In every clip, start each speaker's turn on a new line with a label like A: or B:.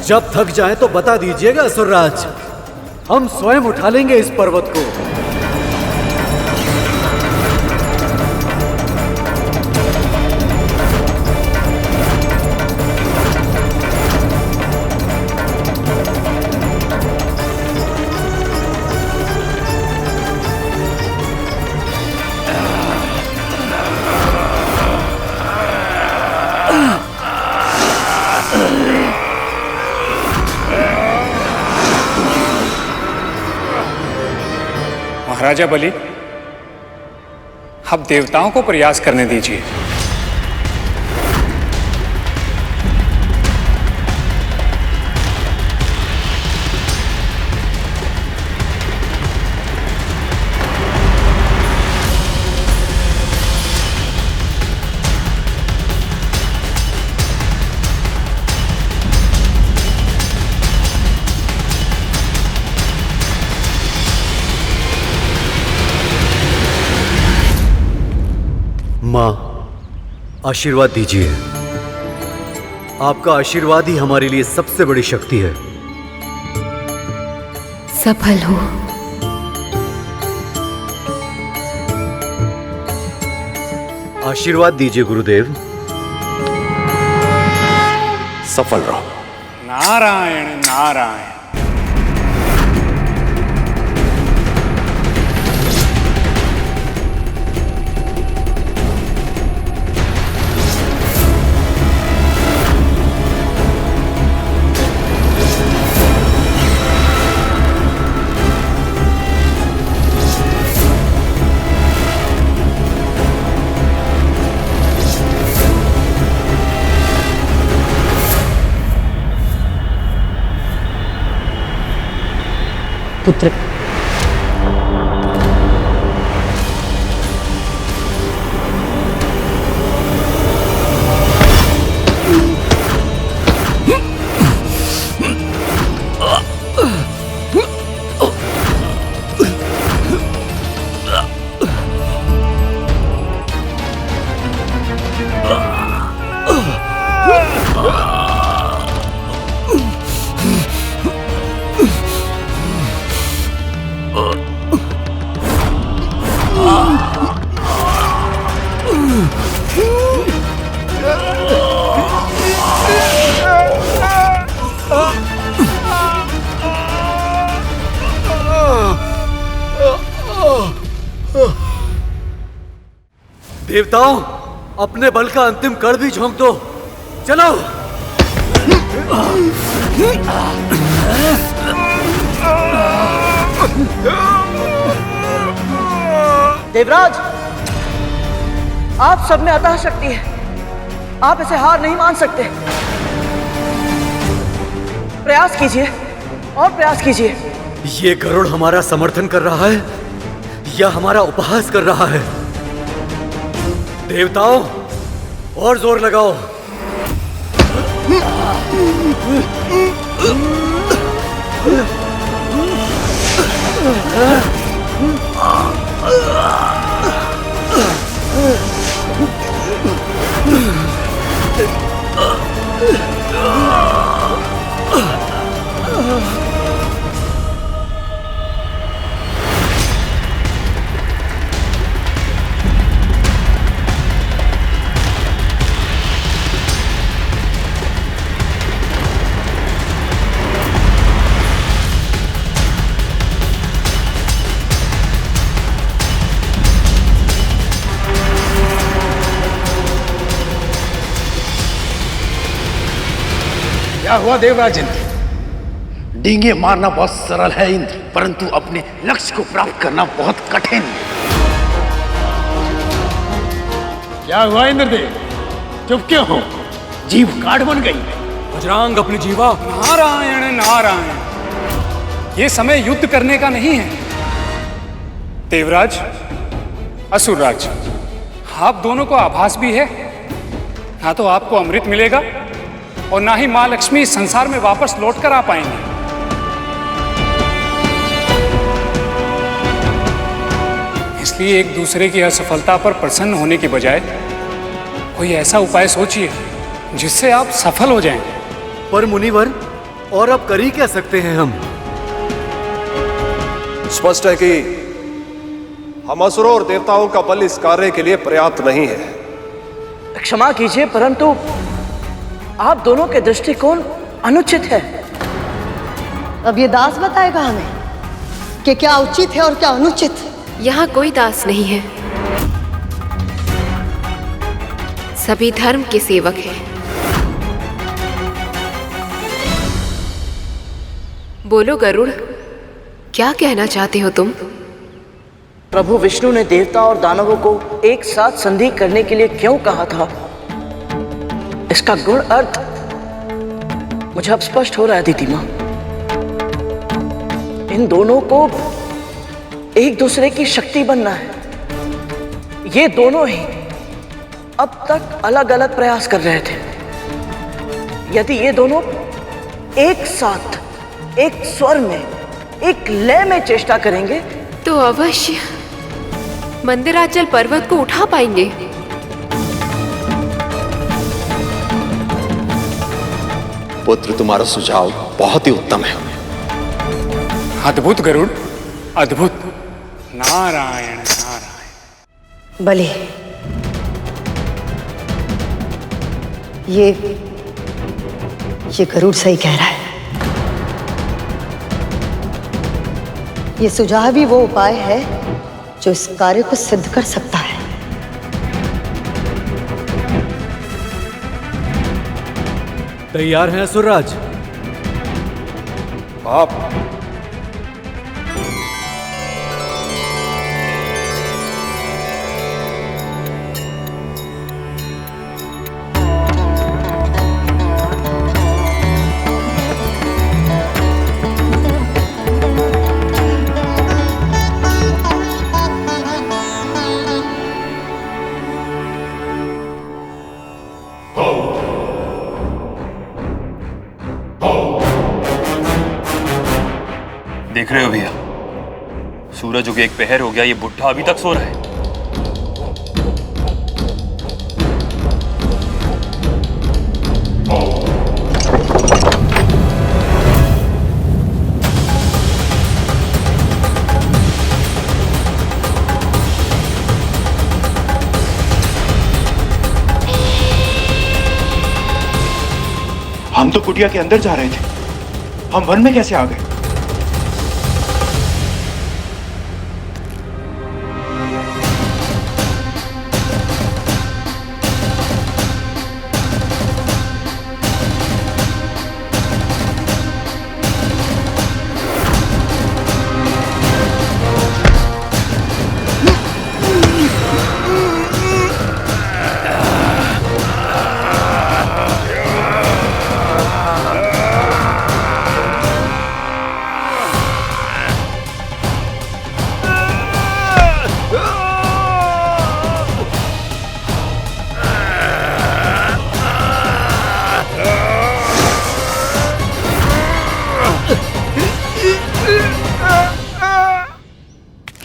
A: जब थक जाएं तो बता दीजिएगा असुरराज, हम स्वयं उठा लेंगे इस पर्वत को।
B: महाराजा बलि, अब देवताओं को प्रयास करने दीजिए।
A: मां, आशीर्वाद दीजिए। आपका आशीर्वाद ही हमारे लिए सबसे बड़ी शक्ति है।
C: सफल हो।
A: आशीर्वाद दीजिए गुरुदेव।
D: सफल रहो।
B: नारायण नारायण।
E: पुत्र,
A: देवताओं, अपने बल का अंतिम कण भी झोंक दो। चलो।
F: देवराज, आप सब में अतः शक्ति है, आप इसे हार नहीं मान सकते। प्रयास कीजिए और प्रयास कीजिए।
A: ये गरुड़ हमारा समर्थन कर रहा है या हमारा उपहास कर रहा है? देवताओं, और जोर लगाओ।
D: क्या हुआ देवराज इंद्र? डींगे मारना बहुत सरल है इंद्र, परंतु अपने लक्ष्य को प्राप्त करना बहुत कठिन। क्या हुआ इंद्रदेव, चुप क्यों हो? जीभ काट बन गई।
B: बजरंग अपनी जीवा। नारायण नारायण। ये समय युद्ध करने का नहीं है। देवराज, असुरराज, आप दोनों को आभास भी है, ना तो आपको अमृत मिलेगा और ना ही मां लक्ष्मी इस संसार में वापस लौट कर आ पाएंगे। इसलिए एक दूसरे की असफलता पर प्रसन्न होने के बजाय कोई ऐसा उपाय सोचिए जिससे आप सफल हो जाएं।
A: पर मुनिवर, और अब कर ही क्या सकते हैं हम?
C: स्पष्ट है कि हम असुरों और देवताओं का बल इस कार्य के लिए पर्याप्त नहीं है।
F: क्षमा कीजिए, परंतु आप दोनों के दृष्टिकोण अनुचित है।
E: अब ये दास बताएगा हमें कि क्या उचित है और क्या अनुचित।
G: यहाँ कोई दास नहीं है, सभी धर्म के सेवक हैं। बोलो गरुड़, क्या कहना चाहते हो तुम?
F: प्रभु विष्णु ने देवता और दानवों को एक साथ संधि करने के लिए क्यों कहा था? इसका गुण अर्थ मुझे अब स्पष्ट हो रहा है दीदी माँ। इन दोनों को एक दूसरे की शक्ति बनना है। ये दोनों ही अब तक अलग अलग प्रयास कर रहे थे। यदि ये दोनों एक साथ, एक स्वर में, एक लय में चेष्टा करेंगे
G: तो अवश्य मंदिराचल पर्वत को उठा पाएंगे।
D: पुत्र, तुम्हारा सुझाव बहुत ही उत्तम है।
B: अद्भुत गरुड़, अद्भुत। नारायण नारायण।
E: भले, ये गरुड़ सही कह रहा है। ये सुझाव ही वो उपाय है जो इस कार्य को सिद्ध कर सकता है।
A: तैयार हैं असुरराज?
C: आप
H: देख रहे हो भैया, सूरज उगे 1 पहर हो गया, ये बुढ़ा अभी तक सो रहा है।
I: हम तो कुटिया के अंदर जा रहे थे, हम वन में कैसे आ गए?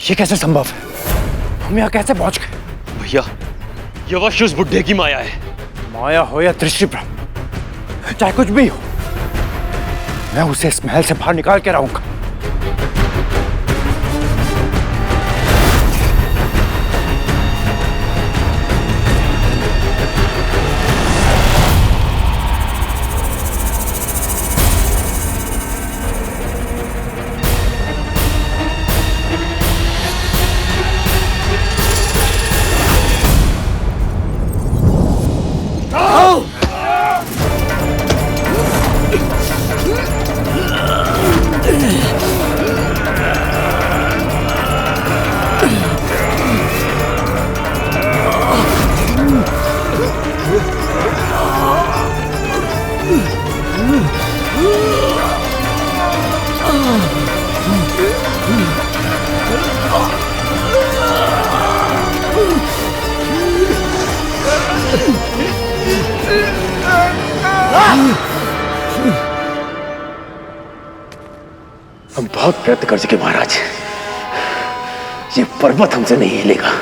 I: ये कैसे संभव है? हम यहाँ कैसे पहुंच गए?
H: भैया, ये अवश्य उस बुढ़े की माया है।
I: माया हो या दृष्टि भ्रम, चाहे कुछ भी हो, मैं उसे इस महल से बाहर निकाल के रहूंगा। हम बहुत प्रयत्न कर चुके महाराज,
D: ये पर्वत हमसे नहीं हिलेगा।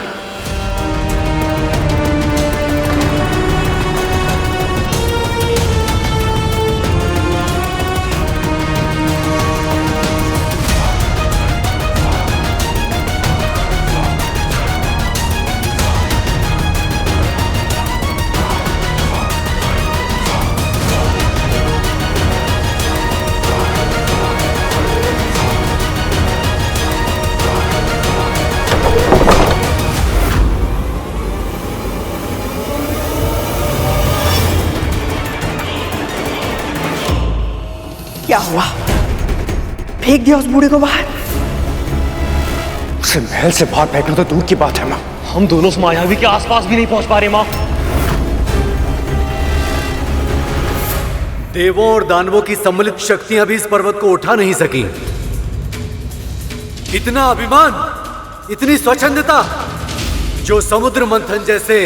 F: क्या हुआ? फेंक दिया उस बूढ़े को बाहर?
I: उसे महल से बाहर फेंकना तो दूर की बात है माँ।
H: हम दोनों उस मायावी के आसपास भी नहीं पहुंच पा रहे माँ।
A: देवों और दानवों की सम्मिलित शक्तियां भी इस पर्वत को उठा नहीं सकी। इतना अभिमान, इतनी स्वच्छंदता, जो समुद्र मंथन जैसे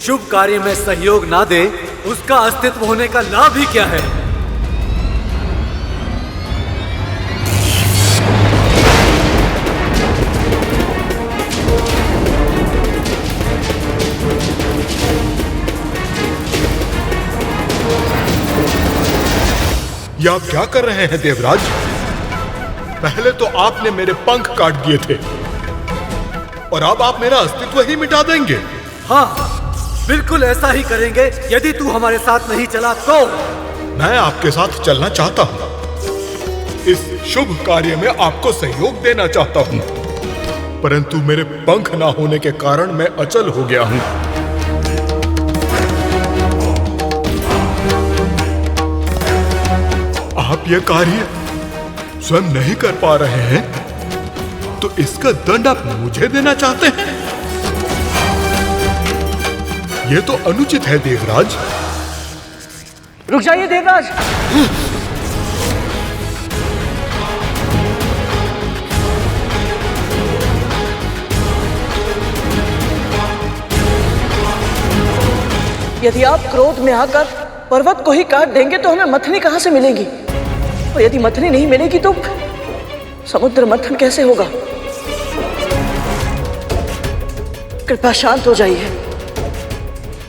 A: शुभ कार्य में सहयोग ना दे, उसका अस्तित्व होने का लाभ ही क्या है?
J: ये आप क्या कर रहे हैं देवराज? पहले तो आपने मेरे पंख काट दिए थे और अब आप मेरा अस्तित्व ही मिटा देंगे।
A: हाँ, बिल्कुल ऐसा ही करेंगे यदि तू हमारे साथ नहीं चला तो।
J: मैं आपके साथ चलना चाहता हूँ, इस शुभ कार्य में आपको सहयोग देना चाहता हूँ, परंतु मेरे पंख ना होने के कारण मैं अचल हो गया हूँ। आप यह कार्य स्वयं नहीं कर पा रहे हैं तो इसका दंड आप मुझे देना चाहते हैं? यह तो अनुचित है देवराज।
F: रुक जाइए देवराज। यदि आप क्रोध में आकर पर्वत को ही काट देंगे तो हमें मथनी कहां से मिलेगी? और यदि मथनी नहीं मिलेगी तो समुद्र मंथन कैसे होगा? कृपया शांत हो जाइए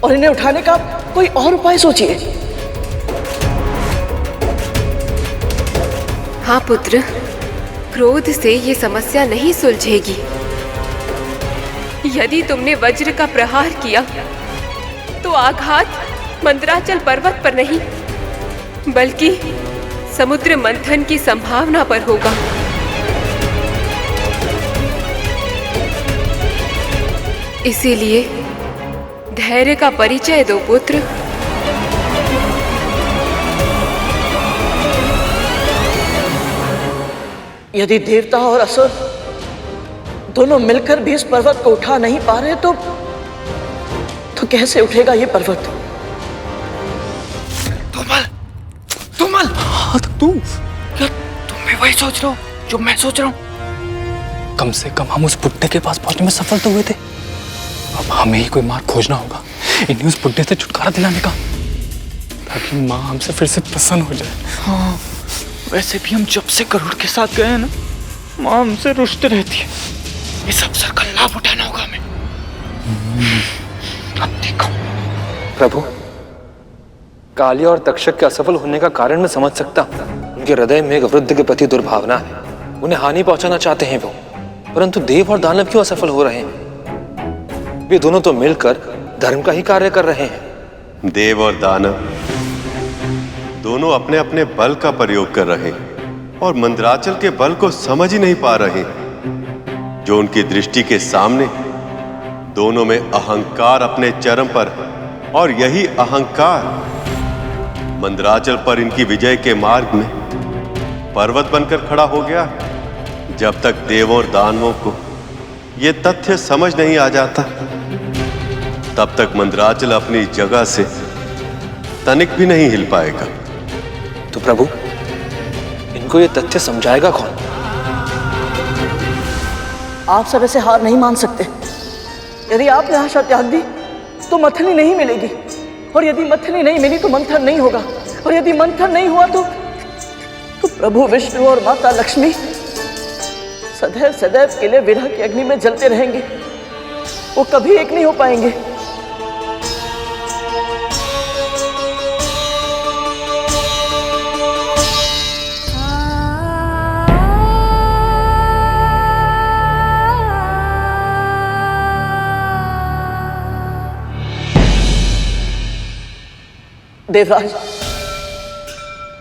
F: और इन्हें उठाने का कोई और उपाय सोचिए।
G: हाँ पुत्र, क्रोध से ये समस्या नहीं सुलझेगी। यदि तुमने वज्र का प्रहार किया तो आघात मंदराचल पर्वत पर नहीं बल्कि समुद्र मंथन की संभावना पर होगा। इसीलिए धैर्य का परिचय दो पुत्र।
F: यदि देवता और असुर दोनों मिलकर भी इस पर्वत को उठा नहीं पा रहे तो कैसे उठेगा ये पर्वत?
D: तुमल, हाँ तू क्या तुम भी वही सोच रहे हो जो मैं सोच रहा हूँ?
B: कम से कम हम उस बुड्ढे के पास पहुंचने में सफल तो हुए थे। अब हमें ही कोई मार्ग खोजना होगा इन्हें उस बुड्ढे से छुटकारा दिलाने का, ताकि माँ हमसे फिर से प्रसन्न हो जाए।
D: हाँ, वैसे भी हम जब से गरुड़ के साथ गए हैं ना, माँ हमसे रुष्ट रहती है। इस अवसर का लाभ उठाना होगा हमें। अब देखो
H: प्रभु, कालिया और तक्षक के असफल होने का कारण मैं समझ सकता हूँ। उनके हृदय में वृद्ध के प्रति दुर्भावना है, उन्हें हानि पहुंचाना चाहते हैं वो। परंतु देव और दानव क्यों असफल हो रहे हैं? वे दोनों तो मिलकर धर्म का ही कार्य कर रहे हैं।
C: देव और दानव दोनों अपने अपने बल का प्रयोग कर रहे हैं और मंदराचल के बल को समझ ही नहीं पा रहे। जो उनकी दृष्टि के सामने दोनों में अहंकार अपने चरम पर, और यही अहंकार मंदराचल पर इनकी विजय के मार्ग में पर्वत बनकर खड़ा हो गया। जब तक देवों और दानवों को यह तथ्य समझ नहीं आ जाता, तब तक मंदराचल अपनी जगह से तनिक भी नहीं हिल पाएगा।
H: तो प्रभु, इनको यह तथ्य समझाएगा कौन?
F: आप सब ऐसे हार नहीं मान सकते। यदि आपने आशा त्याग दी तो मथनी नहीं मिलेगी, और यदि मथनी नहीं मिली तो मंथन नहीं होगा, और यदि मंथन नहीं हुआ तो प्रभु विष्णु और माता लक्ष्मी सदैव सदैव के लिए विरह की अग्नि में जलते रहेंगे। वो कभी एक नहीं हो पाएंगे। देवराज,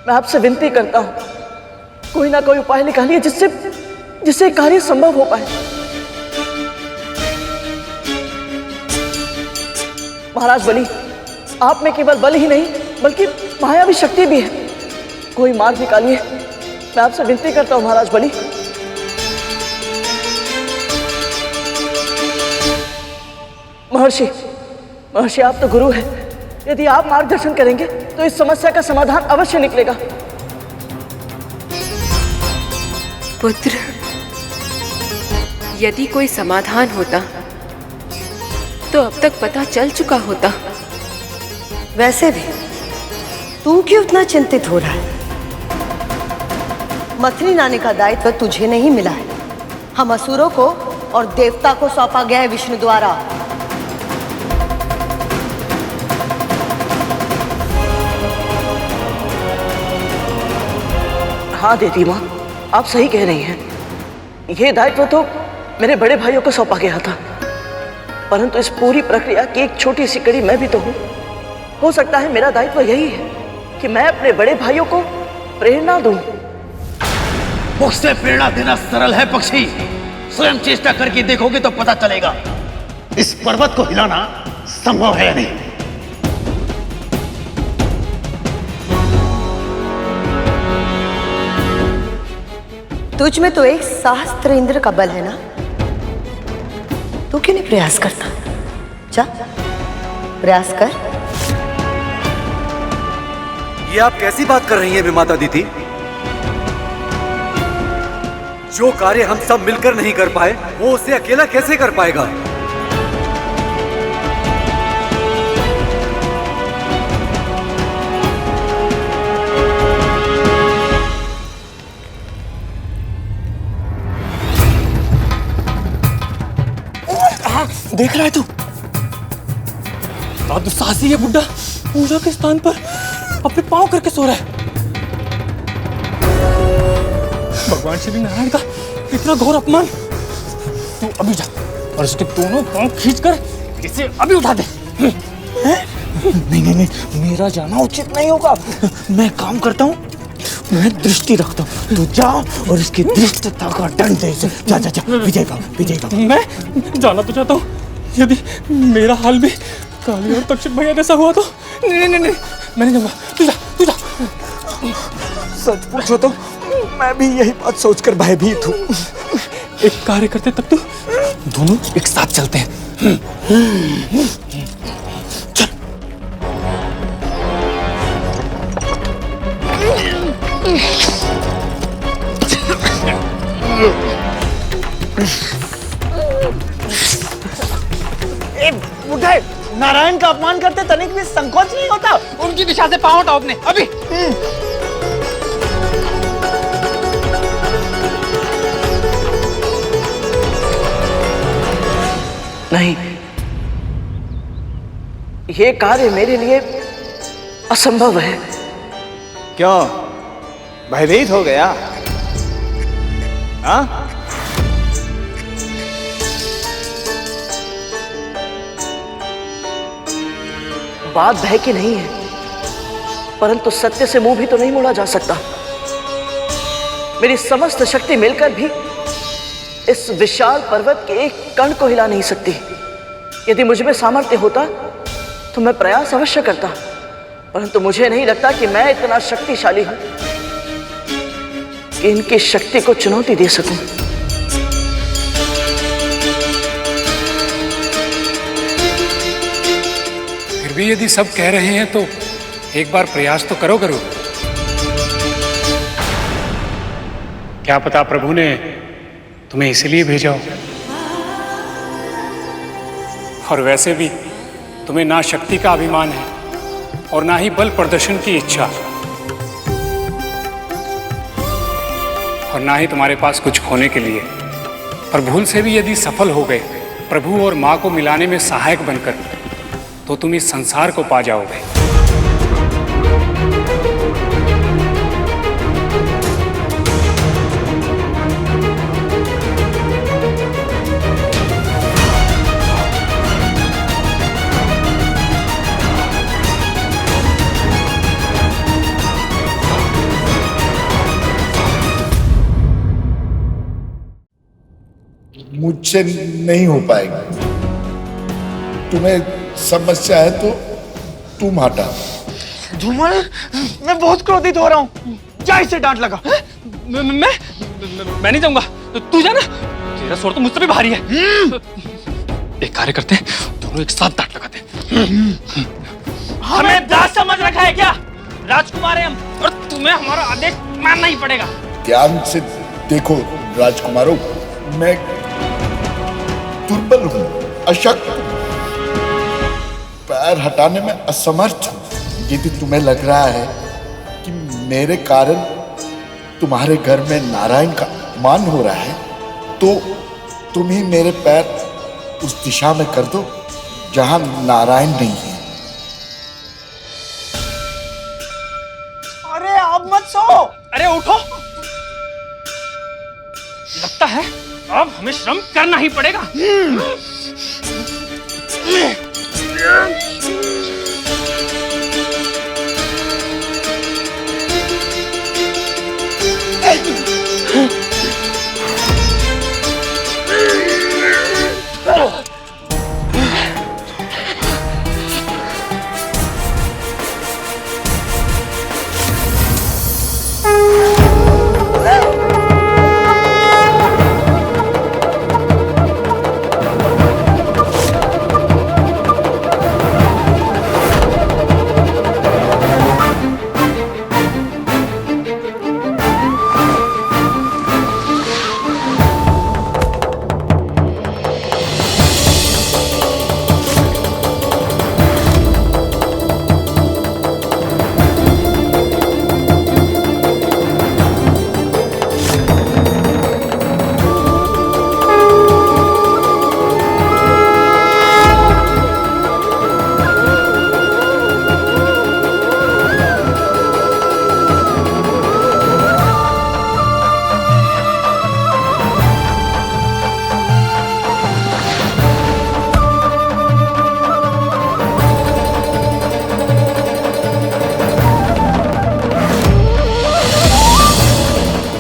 F: मैं आपसे विनती करता हूं, कोई ना कोई उपाय निकालिए जिससे कार्य संभव हो पाए। महाराज बलि, आप में केवल बल ही नहीं बल्कि मायावी शक्ति भी है। कोई मार्ग निकालिए, मैं आपसे विनती करता हूं महाराज बलि। महर्षि आप तो गुरु हैं। यदि आप मार्गदर्शन करेंगे तो इस समस्या का समाधान अवश्य निकलेगा।
G: पुत्र, यदि कोई समाधान होता तो अब तक पता चल चुका होता।
E: वैसे भी तू क्यों इतना चिंतित हो रहा है? मथनी लाने का दायित्व तुझे नहीं मिला है, हम असुरों को और देवता को सौंपा गया है विष्णु द्वारा।
F: हाँ देवी माँ, आप सही कह रही हैं। यह दायित्व तो मेरे बड़े भाइयों को सौंपा गया था, परंतु इस पूरी प्रक्रिया की एक छोटी सी कड़ी मैं भी तो हूँ। हो सकता है मेरा दायित्व यही है कि मैं अपने बड़े भाइयों को प्रेरणा दूं।
D: मुझसे प्रेरणा देना सरल है पक्षी, स्वयं चेष्टा करके देखोगे तो पता चलेगा। इस पर्वत को हिलाना संभव है या नहीं।
E: तुझ में तो एक सहस्त्र इंद्र का बल है ना, तू क्यों नहीं प्रयास करता? जा प्रयास कर।
A: ये आप कैसी बात कर रही हैं विमाता दीदी? जो कार्य हम सब मिलकर नहीं कर पाए वो उसे अकेला कैसे कर पाएगा?
H: देख रहा है तू? दुस्साहसी है बुड्ढा, पूजा के स्थान पर अपने पांव करके सो रहा है। भगवान श्री नारायण का इतना घोर अपमान। तू अभी जा और उसके दोनों पांव खींचकर इसे अभी उठा दे। नहीं, मेरा जाना उचित नहीं होगा। मैं काम करता हूँ, मैं दृष्टि रखता हूँ। तू जा और इसकी दृष्टता का दंड दे इसे। जा विजय बाबू। मैं जाना तो चाहता हूँ, यदि मेरा हाल भी काली और तक्षक भैया जैसा हुआ तो। नहीं, मैं नहीं जाऊंगा। तू जा। सच पूछो तो मैं भी यही बात सोचकर भयभीत हूँ। एक कार्य करते तब तो दोनों एक साथ चलते हैं। चल।
I: बुढ़े नारायण का अपमान करते तनिक भी संकोच नहीं होता? उनकी दिशा से पांव हटाओ अपने अभी।
F: नहीं, ये कार्य मेरे लिए असंभव है।
I: क्यों, भयभीत हो गया? हाँ?
F: बात भय की नहीं है, परंतु सत्य से मुंह भी तो नहीं मोड़ा जा सकता। मेरी समस्त शक्ति मिलकर भी इस विशाल पर्वत के एक कण को हिला नहीं सकती। यदि मुझ में सामर्थ्य होता तो मैं प्रयास अवश्य करता, परंतु मुझे नहीं लगता कि मैं इतना शक्तिशाली हूं कि इनकी शक्ति को चुनौती दे सकूं।
B: फिर भी यदि सब कह रहे हैं तो एक बार प्रयास तो करो। क्या पता प्रभु ने तुम्हें इसलिए भेजा हो। और वैसे भी तुम्हें ना शक्ति का अभिमान है और ना ही बल प्रदर्शन की इच्छा, और ना ही तुम्हारे पास कुछ खोने के लिए। पर भूल से भी यदि सफल हो गए प्रभु और माँ को मिलाने में सहायक बनकर, तो तुम इस संसार को पा जाओगे।
K: मुझसे नहीं हो पाएगा। तुम्हें समस्या है तो तुम हटा।
I: धूमल, मैं बहुत क्रोधित हो रहा हूँ। क्या इसे डांट लगा? मैं नहीं जाऊंगा। तू जाना, तेरा स्वर तो मुझसे भी भारी है। एक कार्य करते हैं, दोनों एक साथ डांट लगाते हैं। हमें दास समझ रखा है क्या? राजकुमार है हम, और तुम्हें हमारा आदेश मानना ही पड़ेगा।
K: ध्यान से देखो राजकुमारों, मैं दुर्बल हूँ, अशक्त हूँ, पैर हटाने में असमर्थ हूँ। यदि तुम्हें लग रहा है कि मेरे कारण तुम्हारे घर में नारायण का अपमान हो रहा है, तो तुम ही मेरे पैर उस दिशा में कर दो जहां नारायण नहीं है।
I: अरे आप मत सो। अरे उठो। लगता है अब हमें श्रम करना ही पड़ेगा।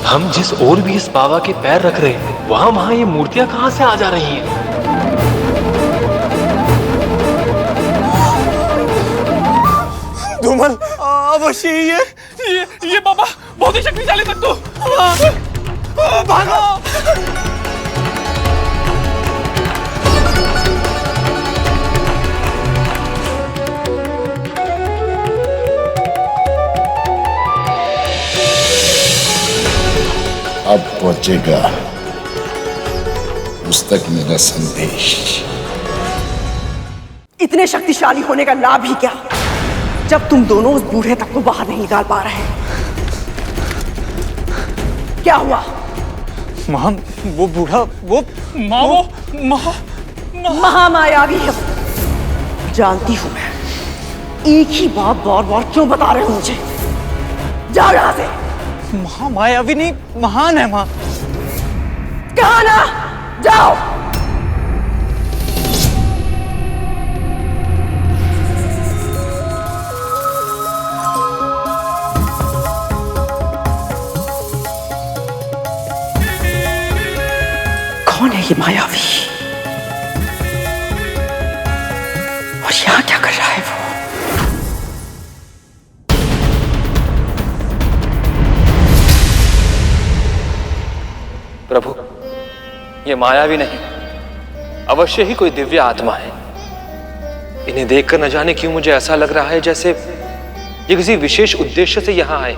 H: हम जिस ओर भी इस बाबा के पैर रख रहे हैं, वहां ये मूर्तियां कहां से आ जा रही हैं?
I: धूमल, अवश्य ये बाबा बहुत ही शक्तिशाली तत्व। भागो।
K: अब पहुंचेगा उस तक मेरा संदेश।
F: इतने शक्तिशाली होने का लाभ ही क्या, जब तुम दोनों उस बूढ़े तक को बाहर नहीं निकाल पा रहे। क्या हुआ?
I: मां, वो बूढ़ा, वो
F: महामायावी है वो। जानती हूं मैं। एक ही बात बार बार क्यों बता रहे हो मुझे? जाओ यहां से।
I: महामायावी नहीं, महान है मां।
F: कहा ना, जाओ। कौन है ये मायावी? और यहां क्या कर रहा है वो?
H: प्रभु, ये मायावी नहीं, अवश्य ही कोई दिव्य आत्मा है। इन्हें देखकर न जाने क्यों मुझे ऐसा लग रहा है जैसे ये किसी विशेष उद्देश्य से यहां आए।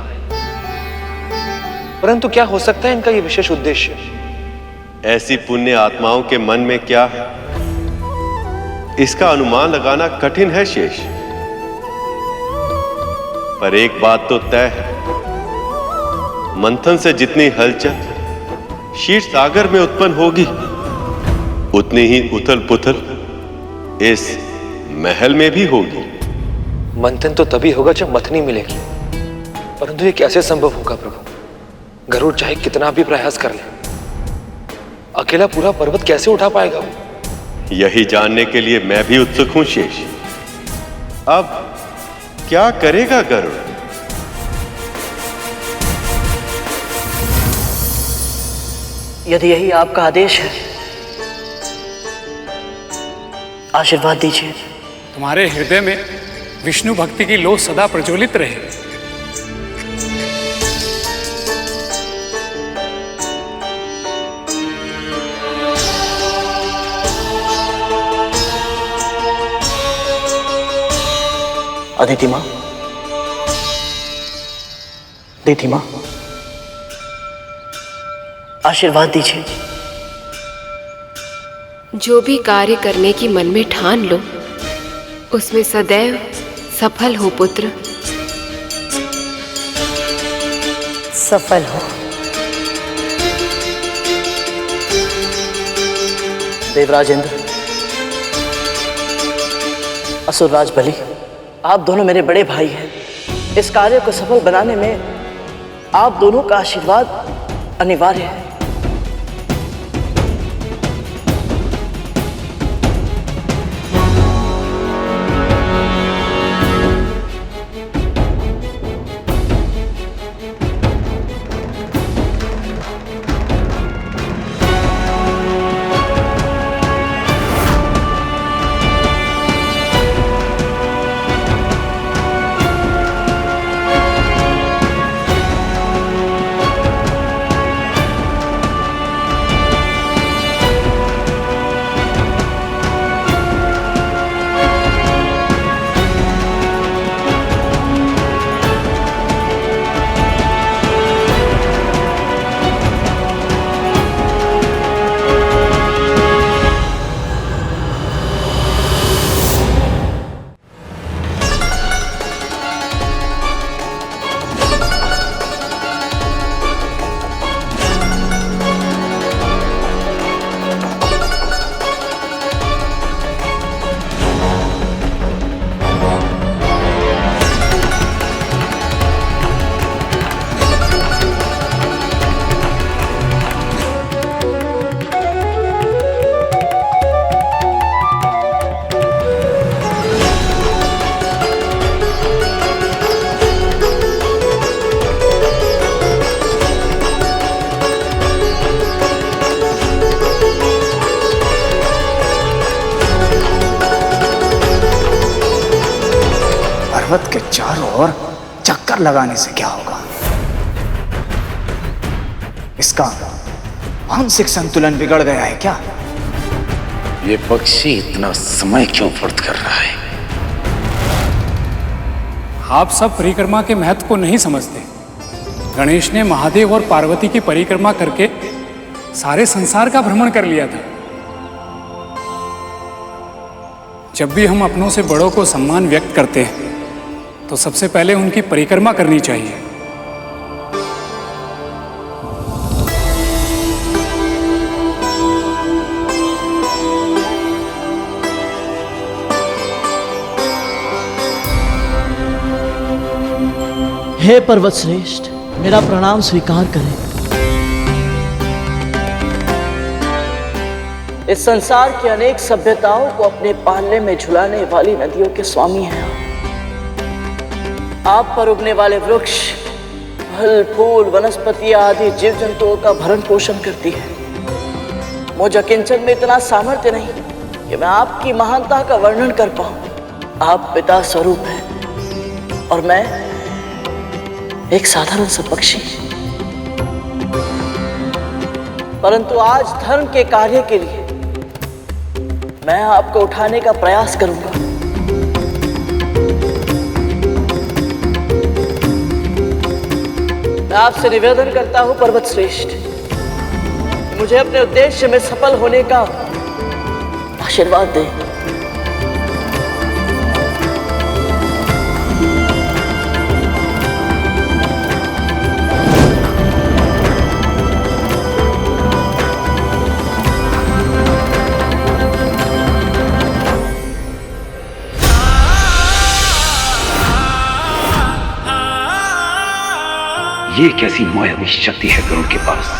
H: परंतु क्या हो सकता है इनका ये विशेष उद्देश्य?
C: ऐसी पुण्य आत्माओं के मन में क्या है, इसका अनुमान लगाना कठिन है शेष। पर एक बात तो तय है, मंथन से जितनी हलचल क्षीर सागर में उत्पन्न होगी, उतनी ही उथल पुथल इस महल में भी होगी।
H: मंथन तो तभी होगा जब मथनी मिलेगी, परंतु ये कैसे संभव होगा प्रभु? गरुड़ चाहे कितना भी प्रयास कर ले, अकेला पूरा पर्वत कैसे उठा पाएगा वो?
C: यही जानने के लिए मैं भी उत्सुक हूं शेष। अब क्या करेगा गरुड़?
F: यदि यही आपका आदेश है, आशीर्वाद दीजिए।
B: तुम्हारे हृदय में विष्णु भक्ति की लौ सदा प्रज्वलित रहे।
F: अदिति मां, दीदी मां, आशीर्वाद दीजिए।
G: जो भी कार्य करने की मन में ठान लो, उसमें सदैव सफल हो पुत्र।
E: सफल हो।
F: देवराज इंद्र, असुरराज बलि, आप दोनों मेरे बड़े भाई हैं। इस कार्य को सफल बनाने में आप दोनों का आशीर्वाद अनिवार्य है।
L: पर्वत के चारों ओर चक्कर लगाने से क्या होगा? इसका मानसिक संतुलन बिगड़ गया है क्या?
D: ये पक्षी इतना समय क्यों व्यर्थ कर रहा है?
B: आप सब परिक्रमा के महत्व को नहीं समझते। गणेश ने महादेव और पार्वती की परिक्रमा करके सारे संसार का भ्रमण कर लिया था। जब भी हम अपनों से बड़ों को सम्मान व्यक्त करते हैं तो सबसे पहले उनकी परिक्रमा करनी चाहिए।
F: हे पर्वत श्रेष्ठ, मेरा प्रणाम स्वीकार करें। इस संसार की अनेक सभ्यताओं को अपने पालने में झुलाने वाली नदियों के स्वामी हैं आप पर उगने वाले वृक्ष, फल, फूल, वनस्पति आदि जीव जंतुओं का भरण पोषण करती है। मुझे किंचन में इतना सामर्थ्य नहीं कि मैं आपकी महानता का वर्णन कर पाऊं। आप पिता स्वरूप हैं और मैं एक साधारण सा पक्षी। परंतु आज धर्म के कार्य के लिए मैं आपको उठाने का प्रयास करूंगा। मैं आपसे निवेदन करता हूं पर्वत श्रेष्ठ, मुझे अपने उद्देश्य में सफल होने का आशीर्वाद दें।
M: ये कैसी मायावी शक्ति है गरुड़ के पास?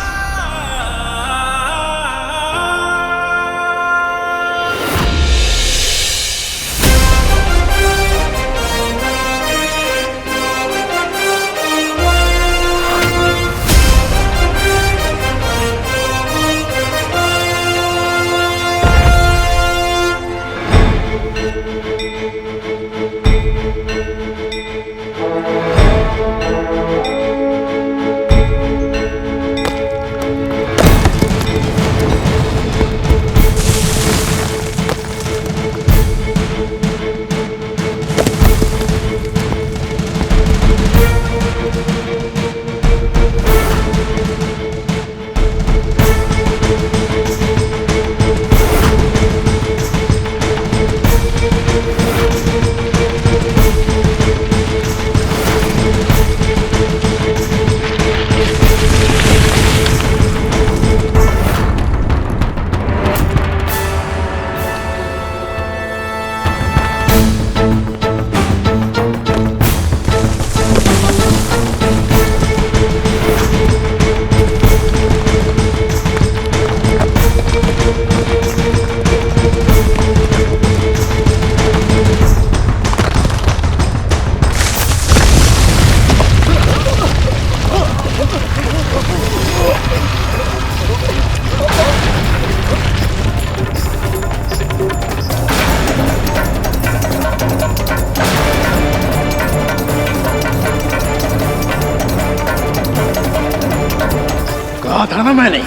M: कहा था ना मैंने,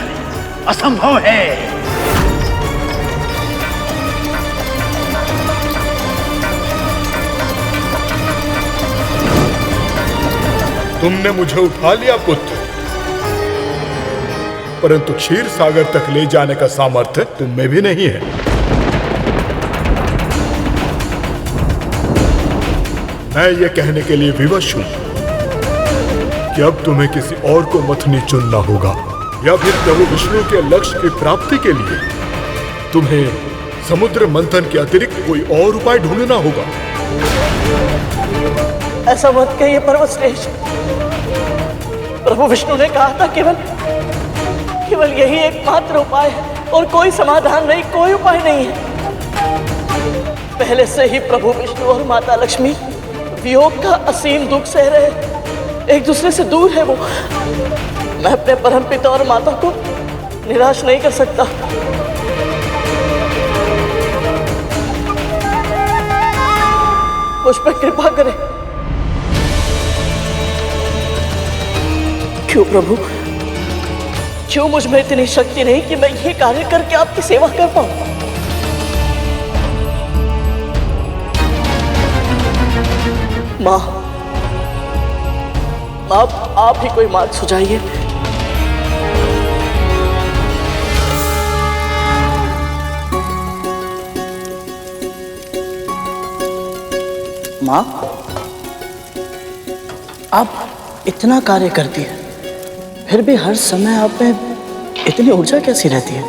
M: असंभव है।
J: तुमने मुझे उठा लिया पुत्र, परंतु क्षीर सागर तक ले जाने का सामर्थ्य तुम में भी नहीं है। मैं ये कहने के लिए विवश हूं कि अब तुम्हें किसी और को मथनी चुनना होगा, या फिर प्रभु विष्णु के लक्ष्य की प्राप्ति के लिए तुम्हें समुद्र मंथन के अतिरिक्त कोई और उपाय ढूंढना होगा।
F: ऐसा मत कहिए पर्वत श्रेष्ठ। प्रभु विष्णु ने कहा था केवल यही एकमात्र उपाय है और कोई समाधान नहीं, कोई उपाय नहीं है। पहले से ही प्रभु विष्णु और माता लक्ष्मी वियोग का असीम दुख सह रहे, एक दूसरे से दूर है वो। मैं अपने परम पिता और माता को निराश नहीं कर सकता। मुझ पर कृपा करें। क्यों प्रभु, क्यों मुझ में इतनी शक्ति नहीं कि मैं ये कार्य करके आपकी सेवा कर पाऊं? माँ, आप ही कोई मार्ग सुझाइए। माँ, आप इतना कार्य करती है, फिर भी हर समय आप में इतनी ऊर्जा कैसी रहती है?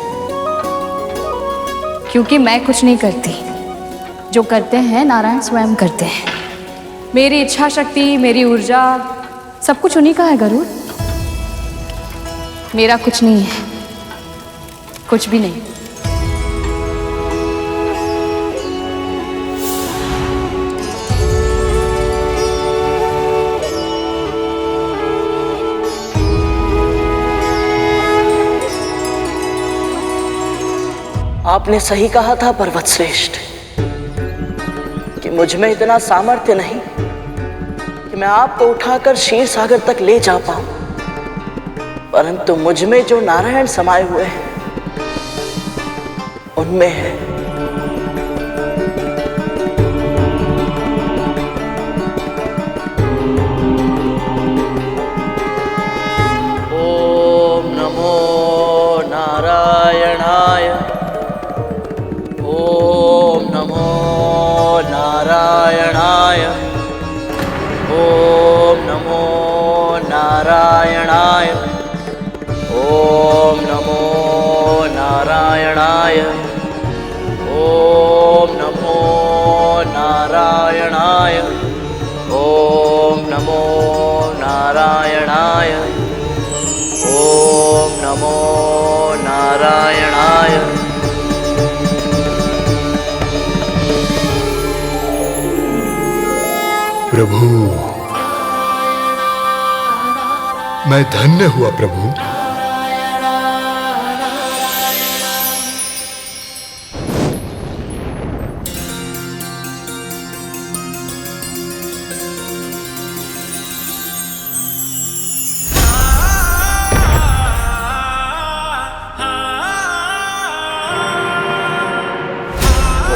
N: क्योंकि मैं कुछ नहीं करती, जो करते हैं नारायण स्वयं करते हैं। मेरी इच्छा शक्ति, मेरी ऊर्जा, सब कुछ उन्हीं का है गरुड़। मेरा कुछ नहीं है, कुछ भी नहीं।
F: आपने सही कहा था पर्वत श्रेष्ठ कि मुझ में इतना सामर्थ्य नहीं कि मैं आपको उठाकर क्षीर सागर तक ले जा पाऊं, परंतु मुझ में जो नारायण समाये हुए हैं उनमें है। ओम नमो नारायणाय। ओम नमो नारायणाय। ओम नमो नारायणाय। ओम नमो नारायणाय। ओम नमो नारायणाय। ओम नमो नारायणाय। नमो नारायणाय।
J: प्रभु, मैं धन्य हुआ प्रभु।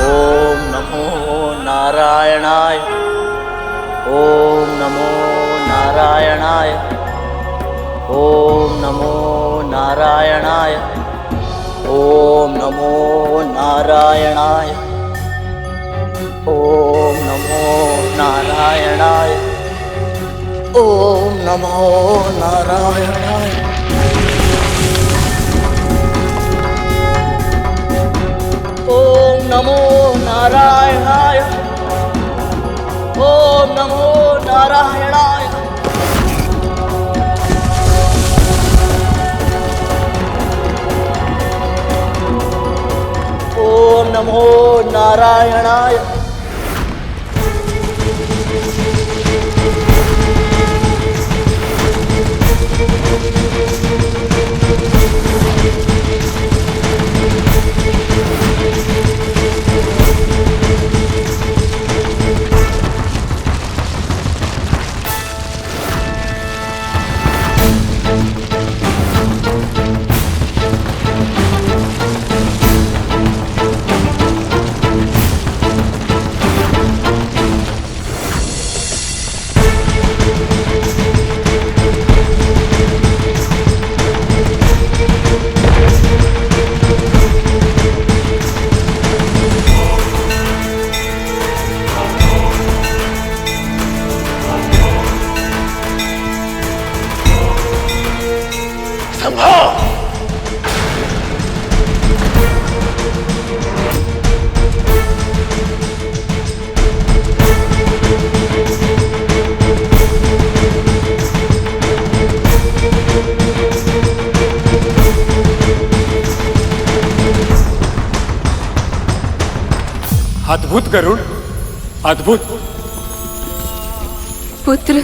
F: ओम नमो नारायणाय। ओम नमो नारायणाय। ओम नमो नारायणाय। ओम नमो नारायणाय। ओम नमो नारायणाय। ओम नमो नारायणाय। ओम नमो नारायणाय। ओम नमो नारायणाय। ओम नमो नारायणाय।
B: अद्भुत गरुड़, अद्भुत।
G: पुत्र,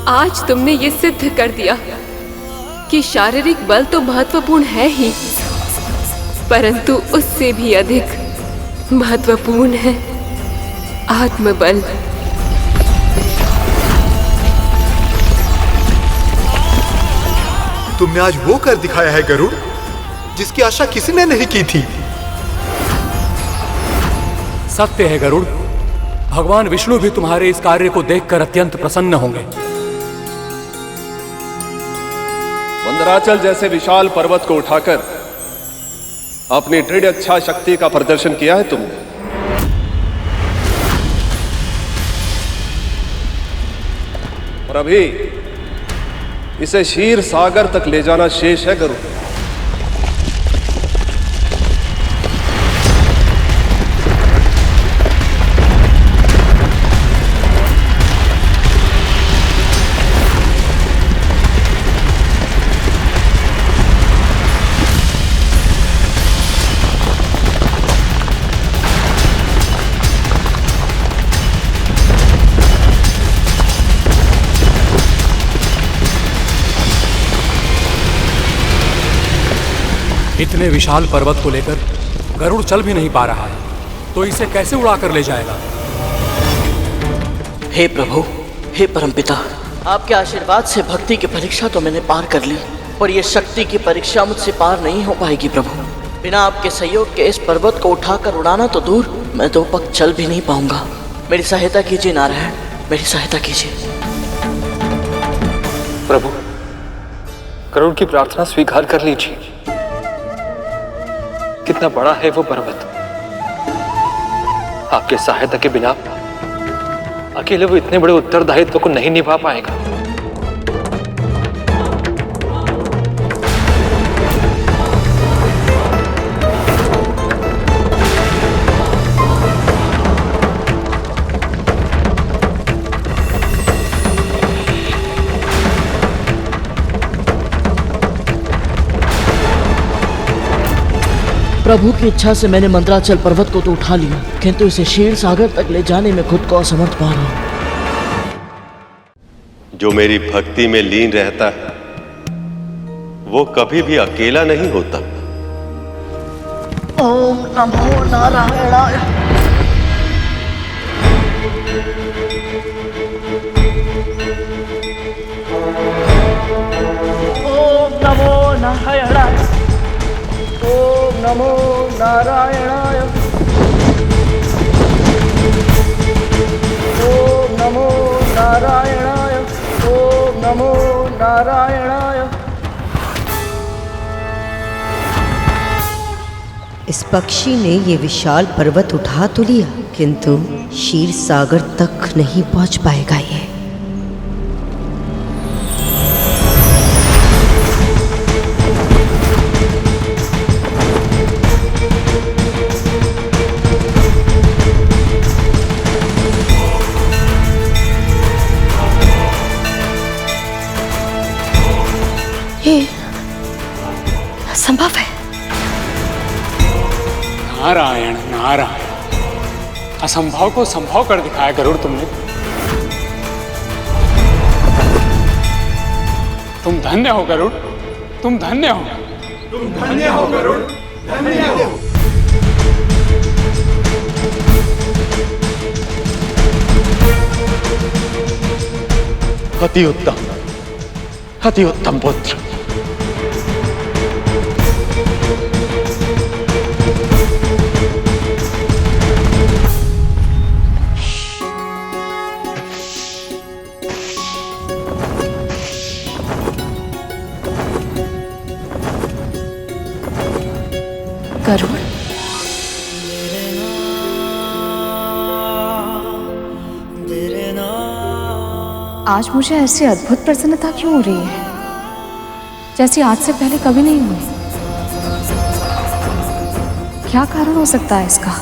G: आज तुमने ये सिद्ध कर दिया कि शारीरिक बल तो महत्वपूर्ण है ही, परंतु उससे भी अधिक महत्वपूर्ण है आत्मबल।
J: तुमने आज वो कर दिखाया है गरुड़, जिसकी आशा किसी ने नहीं की थी।
B: सत्य है गरुड़, भगवान विष्णु भी तुम्हारे इस कार्य को देखकर अत्यंत प्रसन्न होंगे।
O: मंदराचल जैसे विशाल पर्वत को उठाकर अपनी दृढ़ इच्छा शक्ति का प्रदर्शन किया है तुमने। और अभी इसे क्षीर सागर तक ले जाना शेष है गरुड़।
B: इतने विशाल पर्वत को लेकर गरुड़ चल भी नहीं पा रहा है, तो इसे कैसे उड़ा कर ले जाएगा?
F: हे प्रभु, हे परमपिता, आपके आशीर्वाद से भक्ति की परीक्षा तो मैंने पार कर ली, पर यह शक्ति की परीक्षा मुझसे पार नहीं हो पाएगी प्रभु। बिना आपके सहयोग के इस पर्वत को उठाकर उड़ाना तो दूर, मैं 2 पग चल भी नहीं पाऊंगा। मेरी सहायता कीजिए नारायण, मेरी सहायता कीजिए।
H: प्रभु, गरुड़ की प्रार्थना स्वीकार कर लीजिए। कितना बड़ा है वो पर्वत, आपके सहायता के बिना अकेले वो इतने बड़े उत्तरदायित्व को नहीं निभा पाएगा।
F: प्रभु की इच्छा से मैंने मंदराचल पर्वत को तो उठा लिया, किंतु इसे क्षीर सागर तक ले जाने में खुद को असमर्थ पा रहा हूं।
C: जो मेरी भक्ति में लीन रहता है वो कभी भी अकेला नहीं होता।
F: ओम नमो नारायणाय। ओम नमो नारायणाय। ओम नमो नारायणाय। ओम नमो नारायणाय। ओम नमो नारायणाय।
E: इस पक्षी ने ये विशाल पर्वत उठा तो लिया, किंतु क्षीर सागर तक नहीं पहुंच पाएगा ये। ये असंभव है।
B: नारायण नारायण, असंभव को संभव कर दिखाया गरुड़ तुमने। तुम धन्य हो गरुड़, तुम धन्य हो।
J: तुम धन्य हो गरुड़, धन्य हो।
D: अति उत्तम, अति उत्तम पुत्र।
N: गरुड़, आज मुझे ऐसी अद्भुत प्रसन्नता क्यों हो रही है, जैसी आज से पहले कभी नहीं हुई। क्या कारण हो सकता है इसका?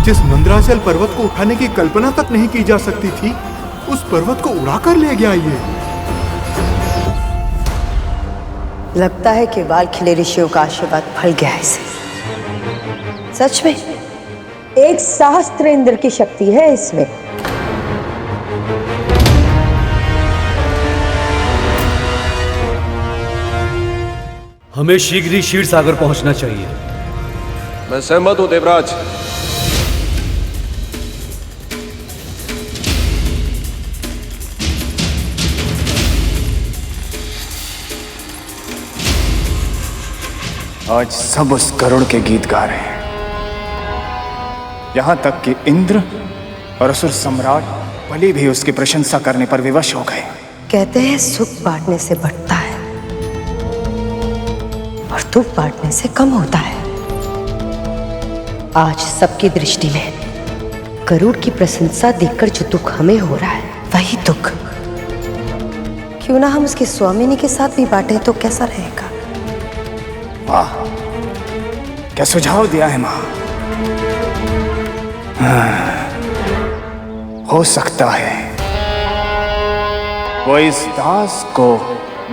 J: जिस मंदराचल पर्वत को उठाने की कल्पना तक नहीं की जा सकती थी, उस पर्वत को उड़ाकर ले गया ये।
E: लगता है कि बाल खिले ऋषियों का आशीर्वाद फल गया है इसे। सच में एक सहस्त्र इंद्र की शक्ति है इसमें।
A: हमें शीघ्र ही क्षीर सागर पहुंचना चाहिए।
O: मैं सहमत हूं देवराज।
L: आज सब उस गरुड़ के गीत गा रहे हैं, यहां तक कि इंद्र और असुर सम्राट बलि भी उसकी प्रशंसा करने पर विवश हो गए।
E: कहते हैं सुख बांटने से बढ़ता है और दुख बांटने से कम होता है। आज सबकी दृष्टि में गरुड़ की प्रशंसा देखकर जो दुख हमें हो रहा है वही दुख क्यों ना हम उसके स्वामिनी के साथ भी बांटे तो कैसा रहेगा?
L: वाह, क्या सुझाव दिया है मां। हो सकता है वो इस दास को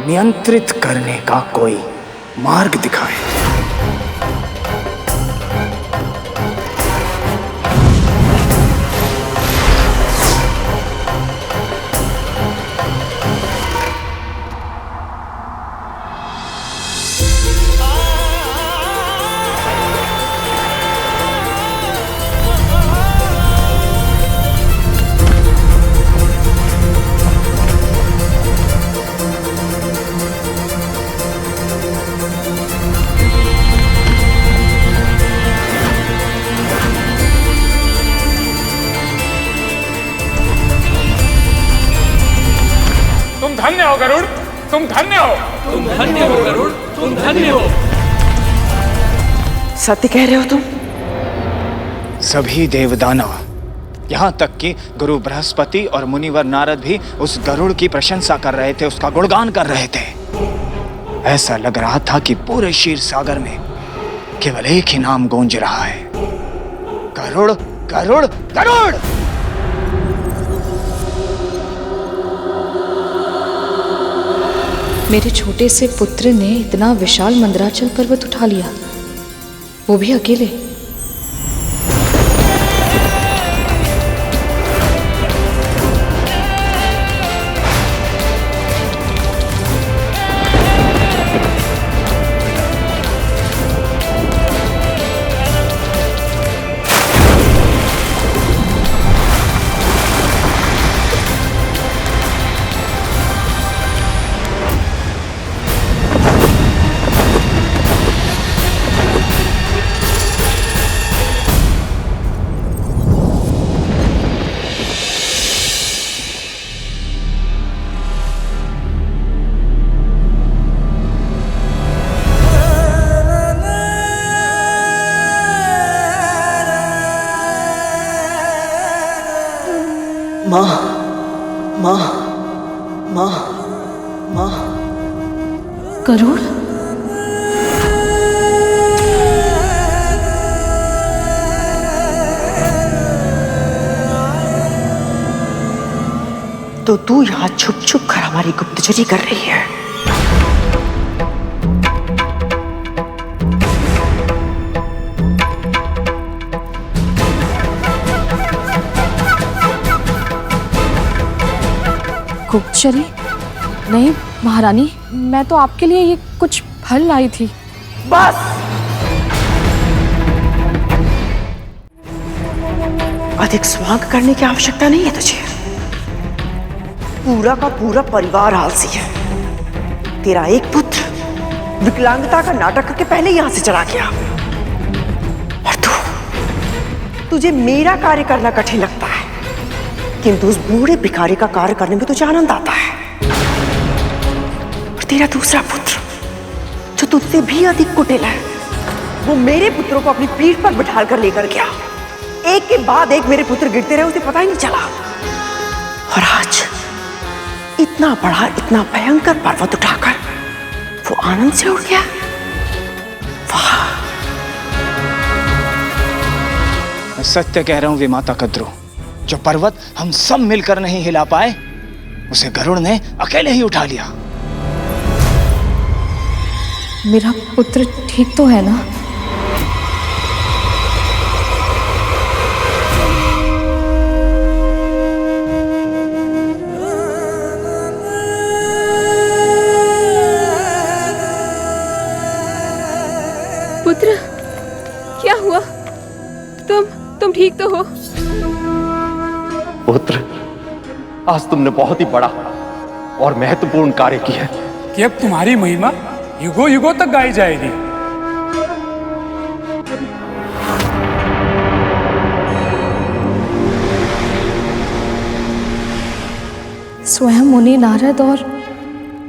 L: नियंत्रित करने का कोई मार्ग दिखाए।
B: धन्य हो गरुड़, तुम धन्य हो।
I: तुम धन्य हो गरुड़, तुम धन्य हो।
F: सत्य कह रहे हो तुम?
L: सभी देवदानव, यहाँ तक कि गुरु बृहस्पति और मुनिवर नारद भी उस गरुड़ की प्रशंसा कर रहे थे, उसका गुणगान कर रहे थे। ऐसा लग रहा था कि पूरे क्षीर सागर में केवल एक ही नाम गूंज रहा है, गरुड़ गरुड़ गरुड़।
N: मेरे छोटे से पुत्र ने इतना विशाल मंदराचल पर्वत उठा लिया, वो भी अकेले।
F: माँ, माँ, माँ, माँ।
N: गरुड़?
F: तो तू यहाँ छुप छुप कर हमारी गुप्तचरी कर रही है।
N: गुप्तचरी? नहीं महारानी, मैं तो आपके लिए ये कुछ फल लाई थी।
F: बस! अधिक स्वांग करने की आवश्यकता नहीं है तुझे। पूरा का पूरा परिवार आलसी है। तेरा एक पुत्र विकलांगता का नाटक करके पहले यहां से चला गया, और तुझे मेरा कार्य करना कठिन लगता है, किंतु उस बूढ़े भिखारी का कार्य करने में तुझे आनंद आता है। और तेरा दूसरा पुत्र जो तुझसे भी अधिक कुटिल है, वो मेरे पुत्रों को अपनी पीठ पर बिठा कर लेकर गया। एक के बाद एक मेरे पुत्र गिरते रहे, उसे पता ही नहीं चला। और आज इतना बड़ा, इतना भयंकर पर्वत उठाकर वो आनंद से उड़ गया। वाह!
L: मैं सत्य कह रहा हूं विमाता कद्रू, जो पर्वत हम सब मिलकर नहीं हिला पाए, उसे गरुड़ ने अकेले ही उठा लिया।
N: मेरा पुत्र ठीक तो है ना?
G: पुत्र, क्या हुआ? तुम ठीक तो हो?
O: पुत्र, आज तुमने बहुत ही बड़ा और महत्वपूर्ण कार्य किया है
B: कि अब तुम्हारी महिमा युगों युगों तक गाई जाएगी।
N: स्वयं मुनि नारद और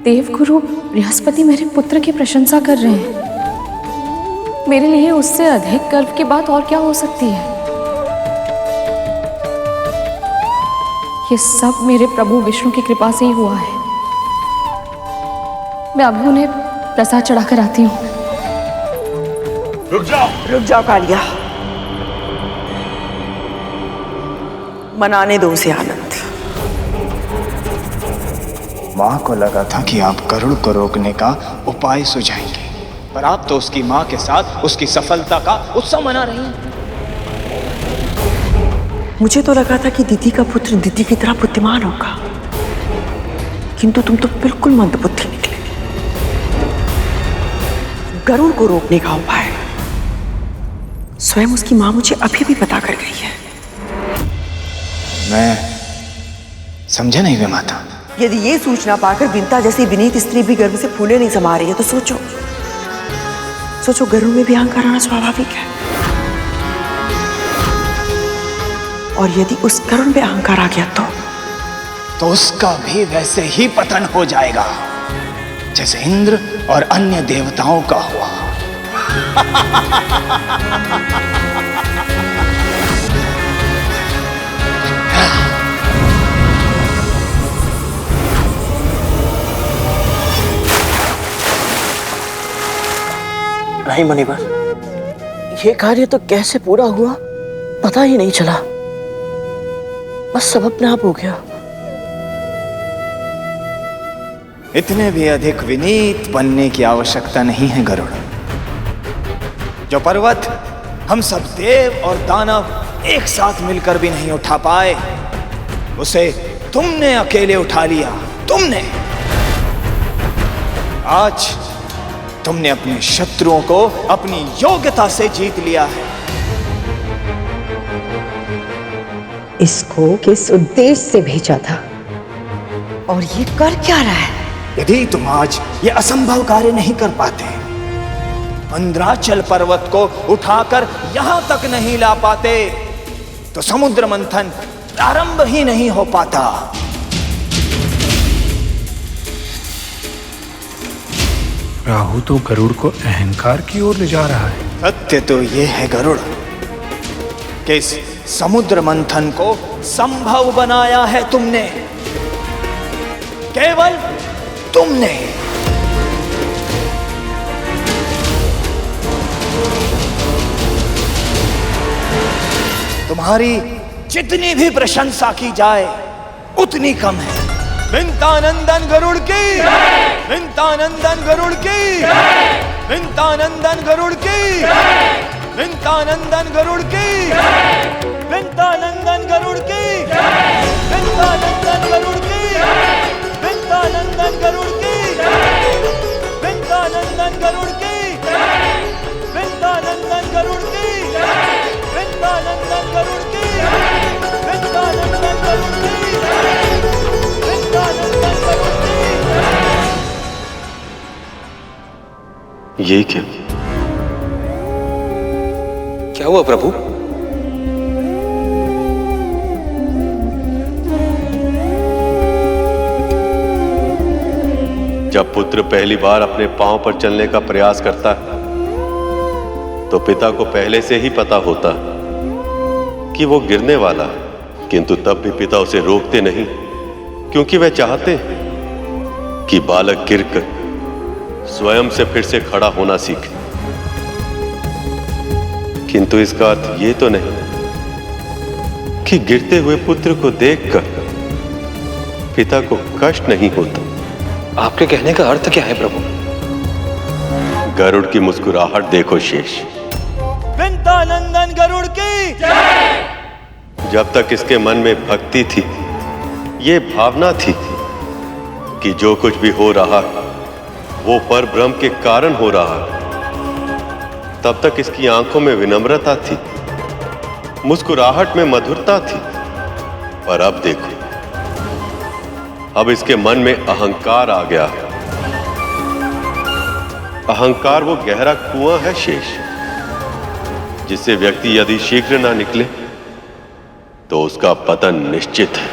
N: देवगुरु बृहस्पति मेरे पुत्र की प्रशंसा कर रहे हैं। मेरे लिए उससे अधिक गर्व की बात और क्या हो सकती है? ये सब मेरे प्रभु विष्णु की कृपा से ही हुआ है। मैं अभी उन्हें प्रसाद चढ़ाकर आती हूँ।
F: रुक जाओ कालिया, मनाने दो उसे आनंद।
L: माँ को लगा था कि आप गरुड़ को रोकने का उपाय सुझाएंगे, पर आप तो उसकी माँ के साथ उसकी सफलता का उत्सव मना रही हैं।
F: मुझे तो लगा था कि दीदी का पुत्र दीदी की तरह बुद्धिमान होगा, किंतु तुम तो बिल्कुल मंदबुद्धि निकले। गरुड़ को रोकने का उपाय स्वयं उसकी माँ मुझे अभी भी बता कर गई है।
L: मैं समझा नहीं विमाता।
F: यदि ये सूचना पाकर विंता जैसी विनीत स्त्री भी गर्व से फूले नहीं समा रही है, तो सोचो गरुड़ में भी अहंकार आना स्वाभाविक है। और यदि उस गरुड़ में अहंकार आ गया तो
L: उसका भी वैसे ही पतन हो जाएगा जैसे इंद्र और अन्य देवताओं का हुआ।
F: नहीं मुनिवर, ये कार्य तो कैसे पूरा हुआ पता ही नहीं चला, बस सब अपने आप हो गया।
L: इतने भी अधिक विनीत बनने की आवश्यकता नहीं है गरुड़। जो पर्वत हम सब देव और दानव एक साथ मिलकर भी नहीं उठा पाए, उसे तुमने अकेले उठा लिया। तुमने आज तुमने अपने शत्रुओं को अपनी योग्यता से जीत लिया है।
E: इसको किस उद्देश्य से भेजा था और ये कर क्या रहा है?
L: यदि तुम आज ये असंभव कार्य नहीं कर पाते, मंदराचल पर्वत को उठाकर यहां तक नहीं ला पाते, तो समुद्र मंथन प्रारंभ ही नहीं हो पाता।
B: राहु तो गरुड़ को अहंकार की ओर ले जा रहा है।
L: सत्य तो यह है गरुड़ कि इस समुद्र मंथन को संभव बनाया है तुमने, केवल तुमने। तुम्हारी जितनी भी प्रशंसा की जाए उतनी कम है। विंतानंदन गरुड़ की, विंतानंदन गरुड़ की, विंतानंदन गरुड़ की, विंतानंदन गरुड़ की, विंतानंदन गरुड़ की, विंतानंदन गरुड़ की, विंतानंदन गरुड़ की, विंतानंदन गरुड़ की, विंतानंदन गरुड़ की, विंतानंदन गरुड़ की, विंतानंदन गरुड़ की, विंतानंदन गरुड़ की।
C: ये क्या?
H: क्या हुआ प्रभु?
C: जब पुत्र पहली बार अपने पांव पर चलने का प्रयास करता है तो पिता को पहले से ही पता होता कि वो गिरने वाला है, किंतु तब भी पिता उसे रोकते नहीं, क्योंकि वह चाहते हैं कि बालक गिरकर स्वयं से फिर से खड़ा होना सीखे। किंतु इसका अर्थ ये तो नहीं कि गिरते हुए पुत्र को देखकर पिता को कष्ट नहीं होता।
H: आपके कहने का अर्थ क्या है प्रभु?
C: गरुड़ की मुस्कुराहट देखो शेष।
L: विंतानंदन गरुड़ की जय।
C: जब तक इसके मन में भक्ति थी, ये भावना थी कि जो कुछ भी हो रहा वो पर ब्रह्म के कारण हो रहा, तब तक इसकी आंखों में विनम्रता थी, मुस्कुराहट में मधुरता थी। पर अब देखो, अब इसके मन में अहंकार आ गया। अहंकार वो गहरा कुआं है शेष, जिससे व्यक्ति यदि शीघ्र ना निकले तो उसका पतन निश्चित है।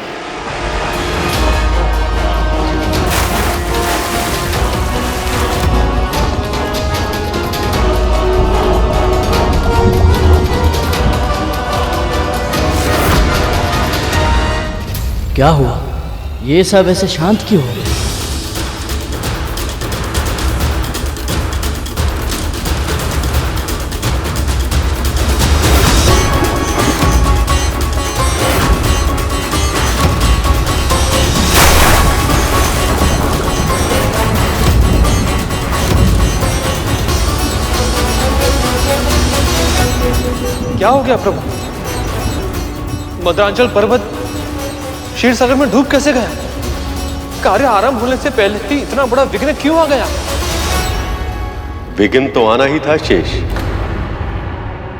P: क्या हुआ? ये सब ऐसे शांत क्यों हो गए?
H: क्या हो गया प्रभु? मद्रांचल पर्वत क्षीर सागर में डूब कैसे गया? कार्य आरंभ होने से पहले ही इतना बड़ा विघ्न क्यों आ गया?
C: विघ्न तो आना ही था शेष,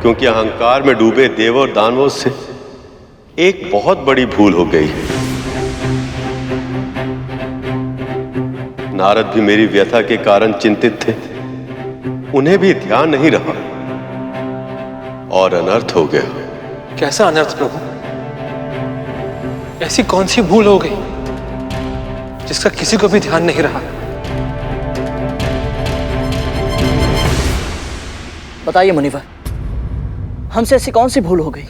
C: क्योंकि अहंकार में डूबे देव और दानवों से एक बहुत बड़ी भूल हो गई। नारद भी मेरी व्यथा के कारण चिंतित थे, उन्हें भी ध्यान नहीं रहा और अनर्थ हो गया।
H: कैसा अनर्थ प्रभु? ऐसी कौन सी भूल हो गई जिसका किसी को भी ध्यान नहीं रहा?
F: बताइए मुनिवर, हमसे ऐसी कौन सी भूल हो गई?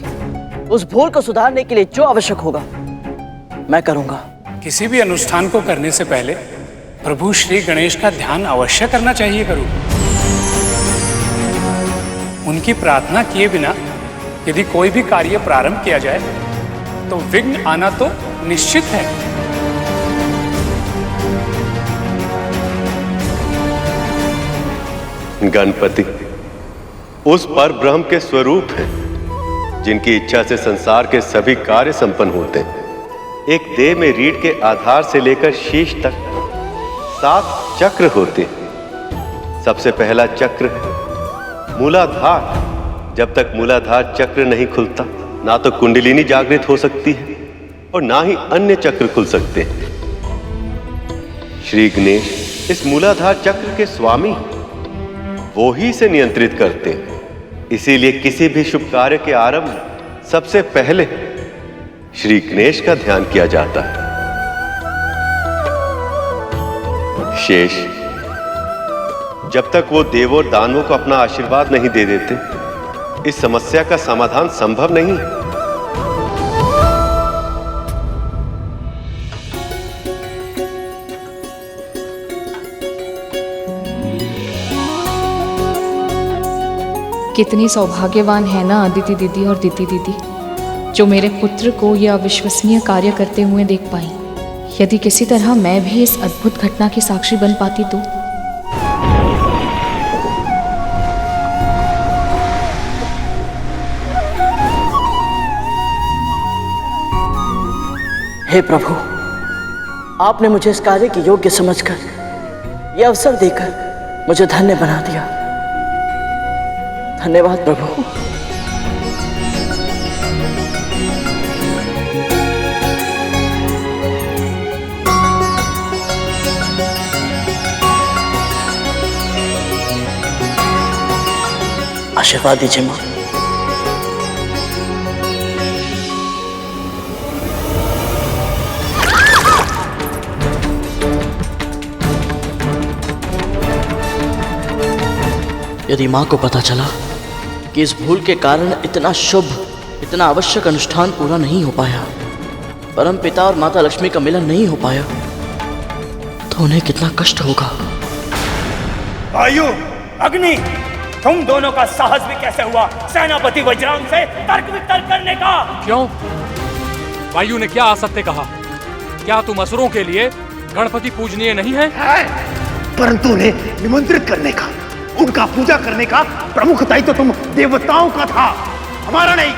F: उस भूल को सुधारने के लिए जो आवश्यक होगा मैं करूंगा।
B: किसी भी अनुष्ठान को करने से पहले प्रभु श्री गणेश का ध्यान अवश्य करना चाहिए करूं। उनकी प्रार्थना किए बिना यदि कोई भी कार्य प्रारंभ किया जाए तो विघ्न आना तो निश्चित है।
C: गणपति उस पर ब्रह्म के स्वरूप हैं, जिनकी इच्छा से संसार के सभी कार्य संपन्न होते हैं। एक देह में रीढ़ के आधार से लेकर शीश तक 7 चक्र होते हैं। सबसे पहला चक्र है मूलाधार। जब तक मूलाधार चक्र नहीं खुलता, ना तो कुंडलिनी जागृत हो सकती है और ना ही अन्य चक्र खुल सकते हैं। श्री गणेश इस मूलाधार चक्र के स्वामी, वो ही इसे नियंत्रित करते हैं। इसीलिए किसी भी शुभ कार्य के आरंभ में सबसे पहले श्री गणेश का ध्यान किया जाता है। शेष, जब तक वो देवों और दानवों को अपना आशीर्वाद नहीं दे देते, इस समस्या का समाधान संभव नहीं है।
N: कितनी सौभाग्यवान है ना अदिति दीदी और दीदी दीदी, जो मेरे पुत्र को यह अविश्वसनीय कार्य करते हुए देख पाई। यदि किसी तरह मैं भी इस अद्भुत घटना की साक्षी बन पाती तो।
F: हे प्रभु, आपने मुझे इस कार्य के योग्य समझकर यह अवसर देकर मुझे धन्य बना दिया। धन्यवाद प्रभु। आशीर्वाद दीजिए मां। यदि मां को पता चला कि इस भूल के कारण इतना शुभ, इतना आवश्यक अनुष्ठान पूरा नहीं हो पाया, परम पिता और माता लक्ष्मी का मिलन नहीं हो पाया, तो उन्हें कितना कष्ट होगा।
Q: वायु, अग्नि, तुम दोनों का साहस भी कैसे हुआ सेनापति वज्रांग से तर्क वितर्क करने का?
B: क्यों? वायु ने क्या असत्य कहा? क्या तुम असुरों के लिए गणपति पूजनीय नहीं है?
D: परंतु उन्हें निमंत्रित करने का, उनका पूजा करने का प्रमुख दायित्व तो तुम देवताओं का था, हमारा नहीं,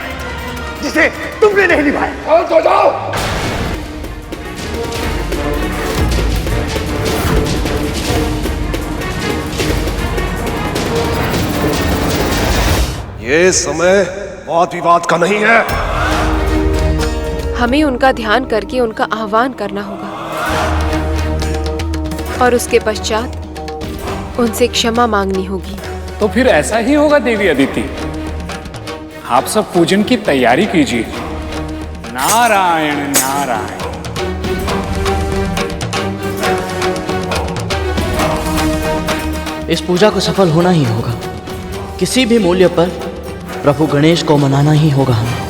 D: जिसे तुमने नहीं निभाया। शांत हो जाओ।
O: ये समय वाद विवाद का नहीं है।
G: हमें उनका ध्यान करके उनका आह्वान करना होगा और उसके पश्चात उनसे क्षमा मांगनी होगी।
B: तो फिर ऐसा ही होगा देवी अदिति। आप सब पूजन की तैयारी कीजिए। नारायण नारायण।
F: इस पूजा को सफल होना ही होगा। किसी भी मूल्य पर प्रभु गणेश को मनाना ही होगा हमें।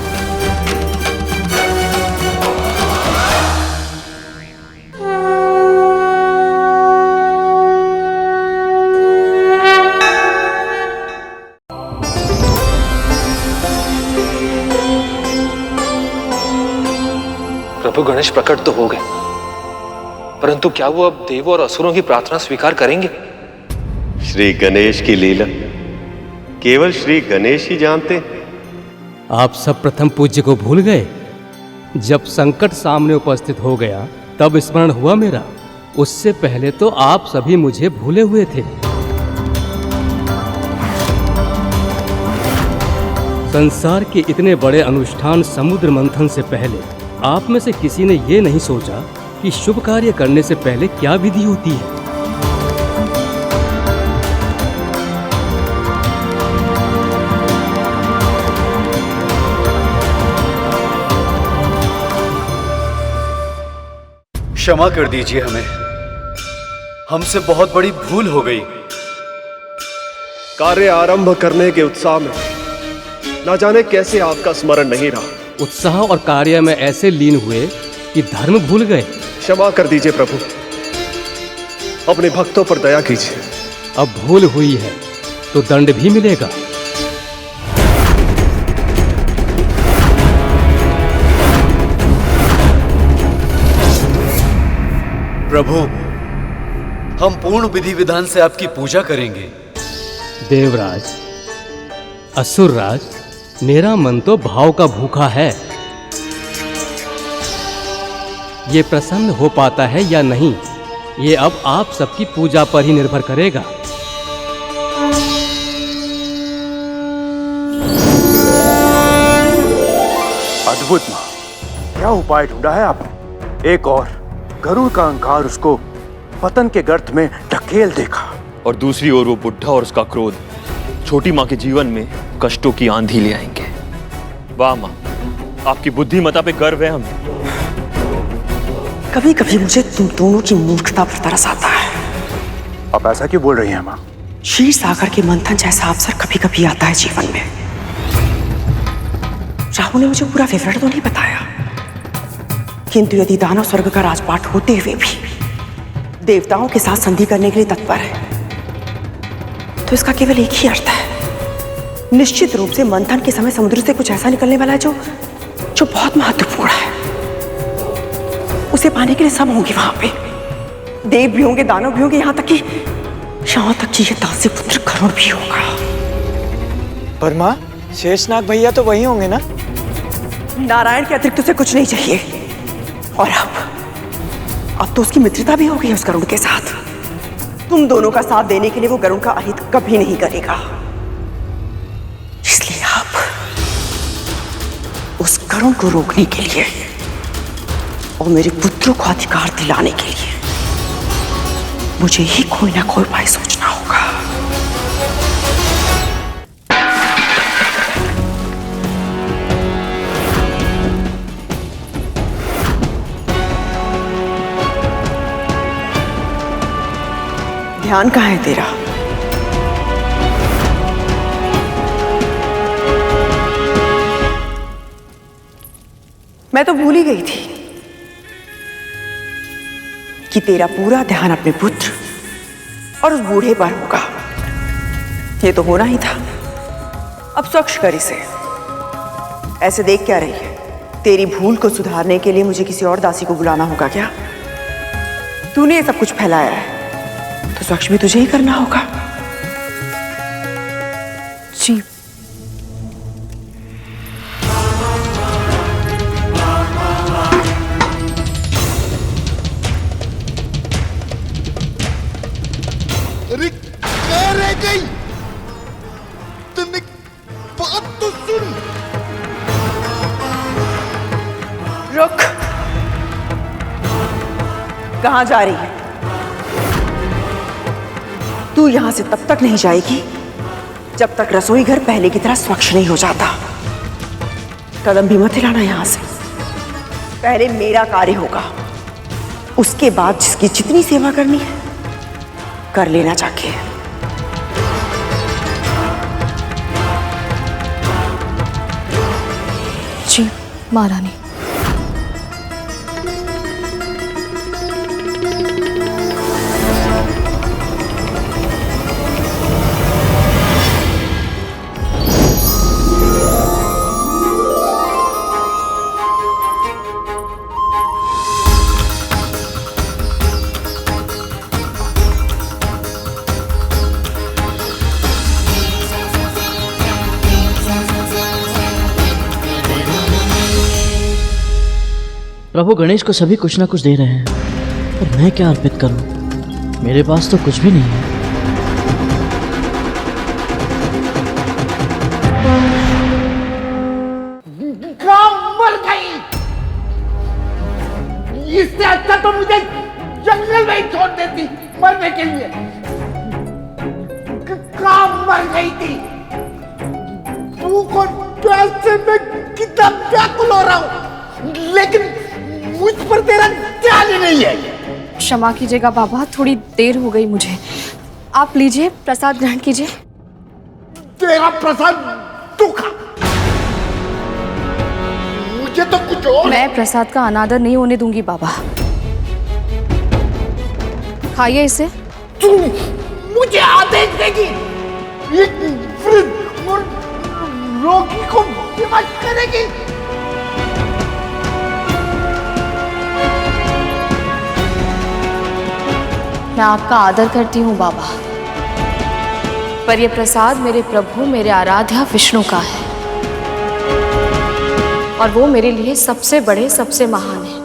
H: प्रभु गणेश प्रकट तो हो गए, परंतु क्या वो अब देवों और असुरों की प्रार्थना स्वीकार करेंगे?
C: श्री गणेश की लीला केवल श्री गणेश ही जानते हैं।
R: आप सब प्रथम पूज्य को भूल गए। जब संकट सामने उपस्थित हो गया तब स्मरण हुआ मेरा। उससे पहले तो आप सभी मुझे भूले हुए थे। संसार के इतने बड़े अनुष्ठान समुद्र मंथन से पहले आप में से किसी ने ये नहीं सोचा कि शुभ कार्य करने से पहले क्या विधि होती है।
A: क्षमा कर दीजिए हमें, हमसे बहुत बड़ी भूल हो गई।
O: कार्य आरंभ करने के उत्साह में न जाने कैसे आपका स्मरण नहीं रहा।
R: उत्साह और कार्य में ऐसे लीन हुए कि धर्म भूल गए।
O: क्षमा कर दीजिए प्रभु, अपने भक्तों पर दया कीजिए।
R: अब भूल हुई है तो दंड भी मिलेगा।
A: प्रभु, हम पूर्ण विधि विधान से आपकी पूजा करेंगे,
R: देवराज, असुरराज, मेरा मन तो भाव का भूखा है। ये प्रसन्न हो पाता है या नहीं, ये अब आप सबकी पूजा पर ही निर्भर करेगा।
L: अद्भुत मां, क्या उपाय ढूंढा है आपने? एक और गरुड़ का अहंकार उसको पतन के गर्त में ढकेल देगा,
I: और दूसरी ओर वो बुढ़ा और उसका क्रोध छोटी माँ के जीवन में कष्टों की आंधी ले आएंगे। वाह माँ, आपकी बुद्धिमत्ता पे गर्व है हमें।
F: कभी कभी मुझे तुम दोनों की मूर्खता पर तरस आता है।
L: आप ऐसा क्यों बोल रही हैं माँ?
F: क्षीर सागर के मंथन जैसा अवसर कभी कभी आता है जीवन में। राहु ने मुझे पूरा विवरण तो नहीं बताया, किंतु यदि दानव स्वर्ग का राजपाट होते हुए भी देवताओं के साथ संधि करने के लिए तत्पर है, तो इसका केवल एक ही अर्थ है। निश्चित रूप से मंथन के समय समुद्र से कुछ ऐसा निकलने वाला है जो बहुत महत्वपूर्ण है। उसे पाने के लिए सब होंगे वहां पे, देव भी होंगे, दानव भी होंगे, यहाँ तक कि ये दासी पुत्र गरुड़ भी होगा।
L: पर माँ, शेषनाग भैया तो वही होंगे ना?
F: नारायण के अतिरिक्त उसे कुछ नहीं चाहिए, और अब तो उसकी मित्रता भी हो गई है उस गरुड़ के साथ। तुम दोनों का साथ देने के लिए वो गरुड़ का अहित कभी नहीं करेगा। इसलिए आप उस गरुड़ को रोकने के लिए और मेरे पुत्रों को अधिकार दिलाने के लिए मुझे ही कोई ना कोई उपाय सोचना होगा। ध्यान कहाँ है तेरा? मैं तो भूल ही गई थी कि तेरा पूरा ध्यान अपने पुत्र और उस बूढ़े पर होगा। ये तो होना ही था। अब स्वच्छ कर इसे। ऐसे देख क्या रही है? तेरी भूल को सुधारने के लिए मुझे किसी और दासी को बुलाना होगा क्या? तूने ये सब कुछ फैलाया है तो स्वच्छ भी तुझे ही करना होगा।
N: जी।
K: अरे क्या रह गई? तुमने बात तो सुन।
F: रुक। कहां जा रही है? तू यहां से तब तक नहीं जाएगी जब तक रसोई घर पहले की तरह स्वच्छ नहीं हो जाता। कदम भी मत हिलाना यहां से। पहले मेरा कार्य होगा, उसके बाद जिसकी जितनी सेवा करनी है कर लेना जाके।
N: जी महारानी।
P: प्रभु गणेश को सभी कुछ ना कुछ दे रहे हैं, पर मैं क्या अर्पित करूं? मेरे पास तो कुछ भी नहीं है।
D: गांव मर गई। इससे अच्छा तो मुझे जंगल में ही छोड़ देती मरने के लिए। गांव मर गई थी। भूख और प्यास से मैं कितना व्याकुल हो रहा हूं, लेकिन मुझ पर तेरा ध्यान ही नहीं है।
N: क्षमा कीजिएगा बाबा, थोड़ी देर हो गई मुझे। आप लीजिए, प्रसाद ग्रहण कीजिए।
D: तेरा प्रसाद तू खा, मुझे तो कुछ और।
N: मैं प्रसाद का अनादर नहीं होने दूंगी बाबा। खाइए इसे।
D: तू मुझे आदेश देगी? एक वृद्ध और रोगी को विवश करेगी?
N: मैं आपका आदर करती हूँ बाबा, पर यह प्रसाद मेरे प्रभु मेरे आराध्य विष्णु का है और वो मेरे लिए सबसे बड़े सबसे महान है।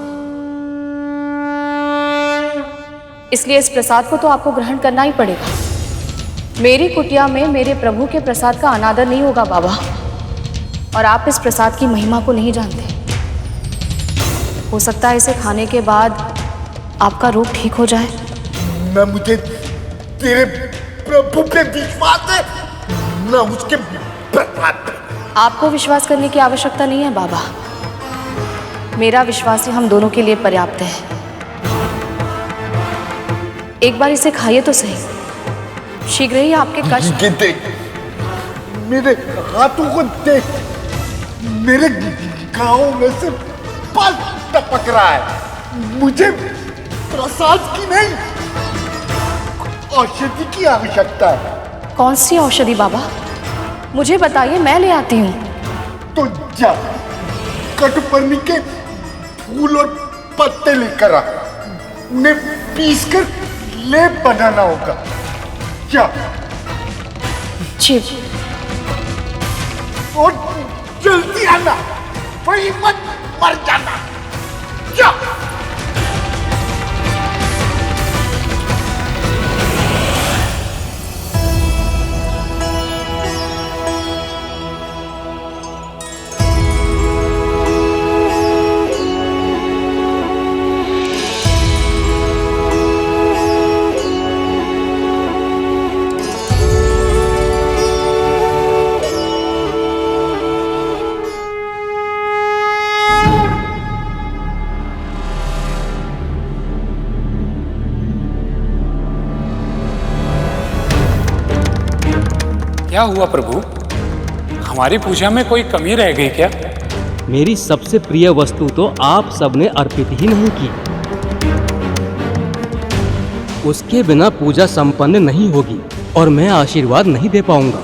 N: इसलिए इस प्रसाद को तो आपको ग्रहण करना ही पड़ेगा। मेरी कुटिया में मेरे प्रभु के प्रसाद का अनादर नहीं होगा बाबा, और आप इस प्रसाद की महिमा को नहीं जानते। हो सकता है इसे खाने के बाद आपका रोग ठीक हो जाए।
K: न मुझे तेरे प्रभु पे विश्वास है, न उसके प्रसाद पे।
N: आपको विश्वास करने की आवश्यकता नहीं है बाबा, मेरा विश्वास ही हम दोनों के लिए पर्याप्त है। एक बार इसे खाइए तो सही, शीघ्र ही आपके कष्ट।
K: देख, मेरे हाथों को देख, मेरे गांव में से पल टपक रहा है। मुझे प्रसाद की नहीं, औषधि की आवश्यकता है।
N: कौन सी औषधि बाबा, मुझे बताइए, मैं ले आती हूँ।
K: तो जा, कटपर्णी के फूल और पत्ते लेकर आ, उन्हें पीसकर लेप बनाना होगा। जा।
N: जी।
K: और जल्दी आना, वही मत मर जाना। जा।
B: क्या हुआ प्रभु, हमारी पूजा में कोई कमी रह गई क्या?
R: मेरी सबसे प्रिय वस्तु तो आप सबने अर्पित ही नहीं की। उसके बिना पूजा संपन्न नहीं होगी और मैं आशीर्वाद नहीं दे पाऊंगा।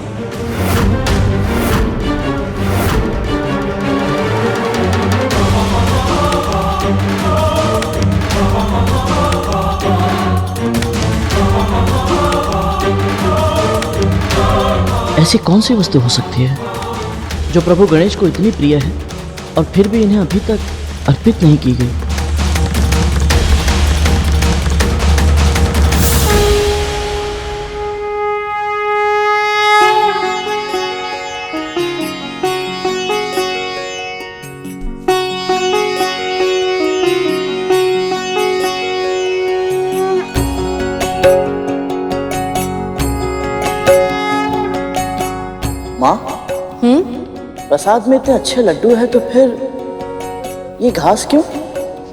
P: ऐसी कौन सी वस्तु हो सकती है जो प्रभु गणेश को इतनी प्रिय है और फिर भी इन्हें अभी तक अर्पित नहीं की गई?
F: प्रसाद में इतने अच्छे लड्डू है तो फिर ये घास क्यों?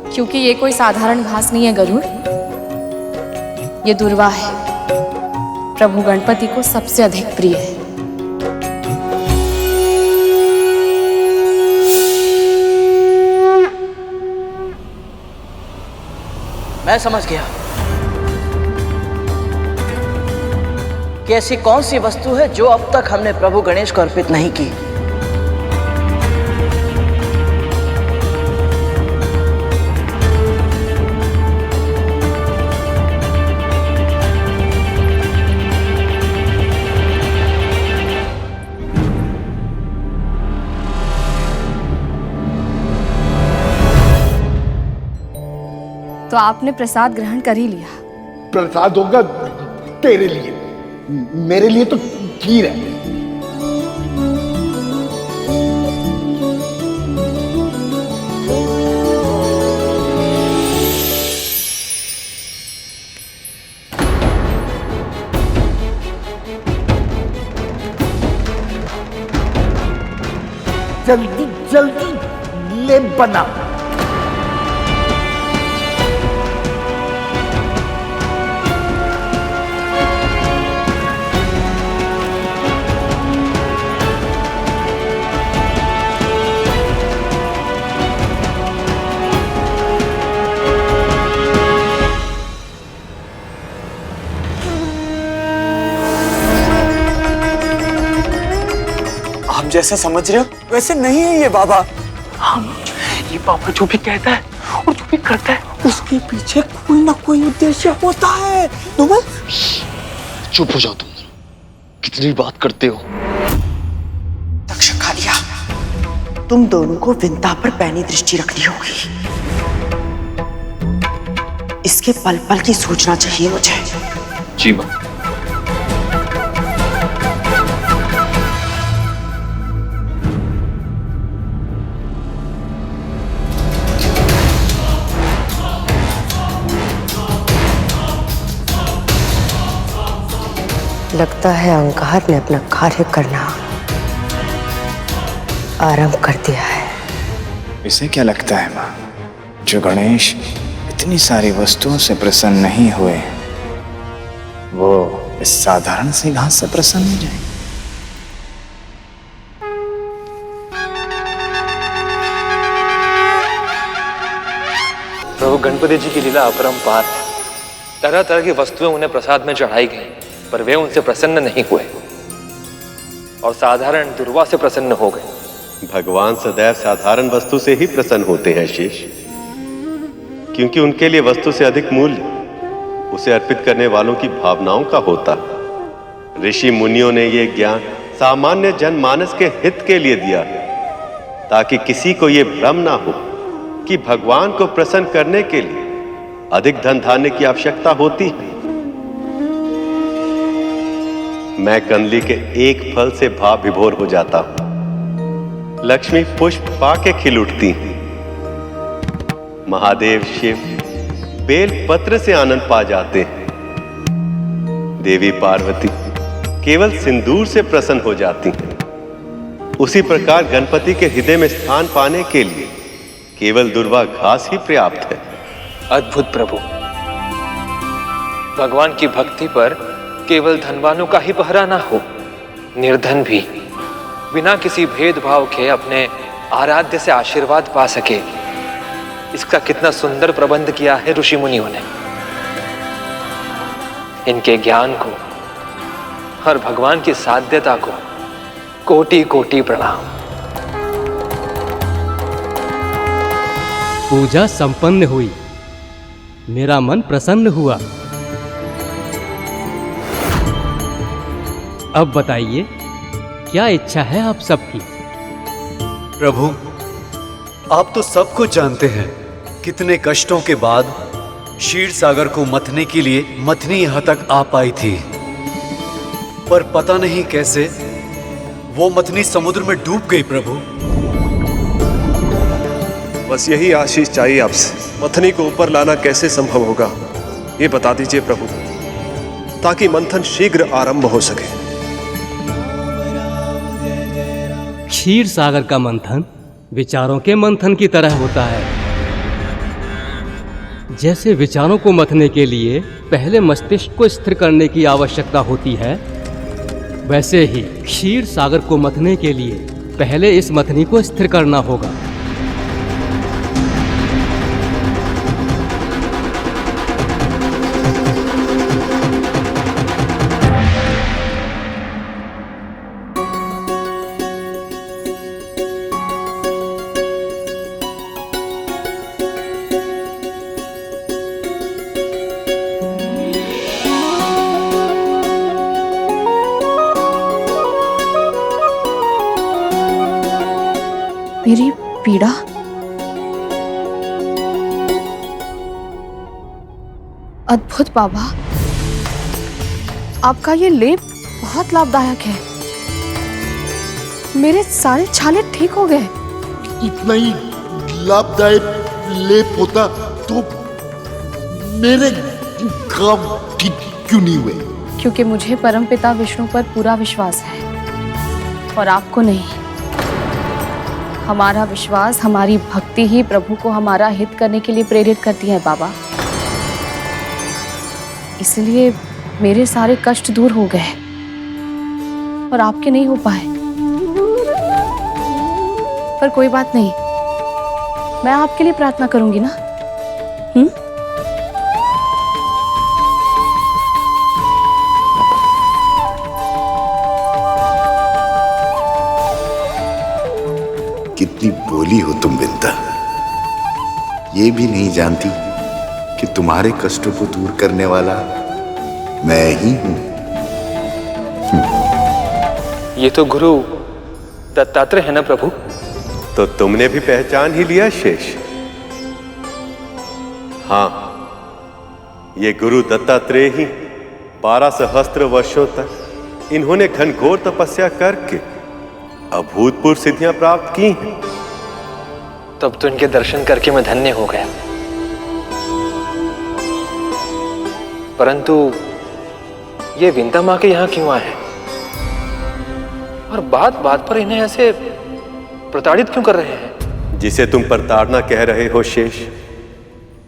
N: क्योंकि ये कोई साधारण घास नहीं है गरुड़, ये दुर्वा है, प्रभु गणपति को सबसे अधिक प्रिय है।
F: मैं समझ गया कि ऐसी कौन सी वस्तु है जो अब तक हमने प्रभु गणेश को अर्पित नहीं की।
N: तो आपने प्रसाद ग्रहण कर ही लिया।
K: प्रसाद होगा तेरे लिए, मेरे लिए तो खीर है। जल्दी जल्दी लेप बना।
S: जैसा समझ रहे हो वैसे नहीं है ये बाबा। हम ये बाबा जो भी कहता है और जो भी करता है उसके पीछे कोई ना कोई उद्देश्य होता है। तुम
I: चुप हो जाओ तुम,
H: कितनी बात करते हो?
F: तक्षकालिया, तुम दोनों को विंता पर पैनी दृष्टि रखनी होगी। इसके पल पल की सोचना चाहिए मुझे।
H: जी मां।
E: लगता है अहंकार ने अपना कार्य करना आरंभ कर दिया है।
L: इसे क्या लगता है माँ, जो गणेश इतनी सारी वस्तुओं से प्रसन्न नहीं हुए, वो इस साधारण सी घास से प्रसन्न हो जाए?
H: प्रभु गणपति जी की लीला अपरंपार। तरह तरह की वस्तुएं उन्हें प्रसाद में चढ़ाई गई, पर वे उनसे प्रसन्न नहीं हुए और साधारण दुर्वा से प्रसन्न हो गए।
C: भगवान सदैव साधारण वस्तु से ही प्रसन्न होते हैं शेष, क्योंकि उनके लिए वस्तु से अधिक मूल्य उसे अर्पित करने वालों की भावनाओं का होता। ऋषि मुनियों ने यह ज्ञान सामान्य जनमानस के हित के लिए दिया, ताकि किसी को यह भ्रम ना हो कि भगवान को प्रसन्न करने के लिए अधिक धन धान्य की आवश्यकता होती है। मैं कंदली के एक फल से भाव विभोर हो जाता हूं। लक्ष्मी पुष्प पाके खिल उठती, महादेव शिव बेल पत्र से आनंद पा जाते हैं, देवी पार्वती केवल सिंदूर से प्रसन्न हो जाती हैं। उसी प्रकार गणपति के हृदय में स्थान पाने के लिए केवल दुर्वा घास ही पर्याप्त है।
H: अद्भुत प्रभु, भगवान की भक्ति पर केवल धनवानों का ही पहरा ना हो, निर्धन भी बिना किसी भेदभाव के अपने आराध्य से आशीर्वाद पा सके, इसका कितना सुंदर प्रबंध किया है ऋषि मुनियों ने। इनके ज्ञान को और भगवान की साध्यता को कोटि कोटि प्रणाम।
R: पूजा संपन्न हुई, मेरा मन प्रसन्न हुआ। अब बताइए, क्या इच्छा है आप सबकी?
A: प्रभु, आप तो सब कुछ जानते हैं। कितने कष्टों के बाद क्षीर सागर को मथने के लिए मथनी यहां तक आ पाई थी, पर पता नहीं कैसे वो मथनी समुद्र में डूब गई। प्रभु,
O: बस यही आशीष चाहिए आपसे। मथनी को ऊपर लाना कैसे संभव होगा, ये बता दीजिए प्रभु, ताकि मंथन शीघ्र आरंभ हो सके।
R: क्षीर सागर का मंथन विचारों के मंथन की तरह होता है। जैसे विचारों को मथने के लिए पहले मस्तिष्क को स्थिर करने की आवश्यकता होती है, वैसे ही क्षीर सागर को मथने के लिए पहले इस मथनी को स्थिर करना होगा।
N: मेरी पीड़ा? अद्भुत बाबा, आपका ये लेप बहुत लाभदायक है। मेरे सारे छाले ठीक हो गए।
K: इतना ही लाभदायक लेप होता तो मेरे काम ठीक क्यों नहीं हुए?
N: क्योंकि मुझे परमपिता विष्णु पर पूरा विश्वास है और आपको नहीं। हमारा विश्वास, हमारी भक्ति ही प्रभु को हमारा हित करने के लिए प्रेरित करती है बाबा। इसलिए मेरे सारे कष्ट दूर हो गए और आपके नहीं हो पाए। पर कोई बात नहीं, मैं आपके लिए प्रार्थना करूंगी ना।
K: कितनी भोली हो तुम विंता, ये भी नहीं जानती कि तुम्हारे कष्टों को दूर करने वाला मैं ही हूं।
H: ये तो गुरु दत्तात्रेय है ना प्रभु?
C: तो तुमने भी पहचान ही लिया शेष। हाँ, ये गुरु दत्तात्रेय ही 12 सहस्त्र वर्षों तक इन्होंने घनघोर तपस्या करके अभूतपूर्व सिद्धियां प्राप्त की हैं।
H: तब तो इनके दर्शन करके मैं धन्य हो गया। परंतु ये विंता माँ के यहाँ क्यों आए हैं? और बात बात पर इन्हें ऐसे प्रताड़ित क्यों कर रहे हैं?
C: जिसे तुम प्रताड़ना कह रहे हो शेष,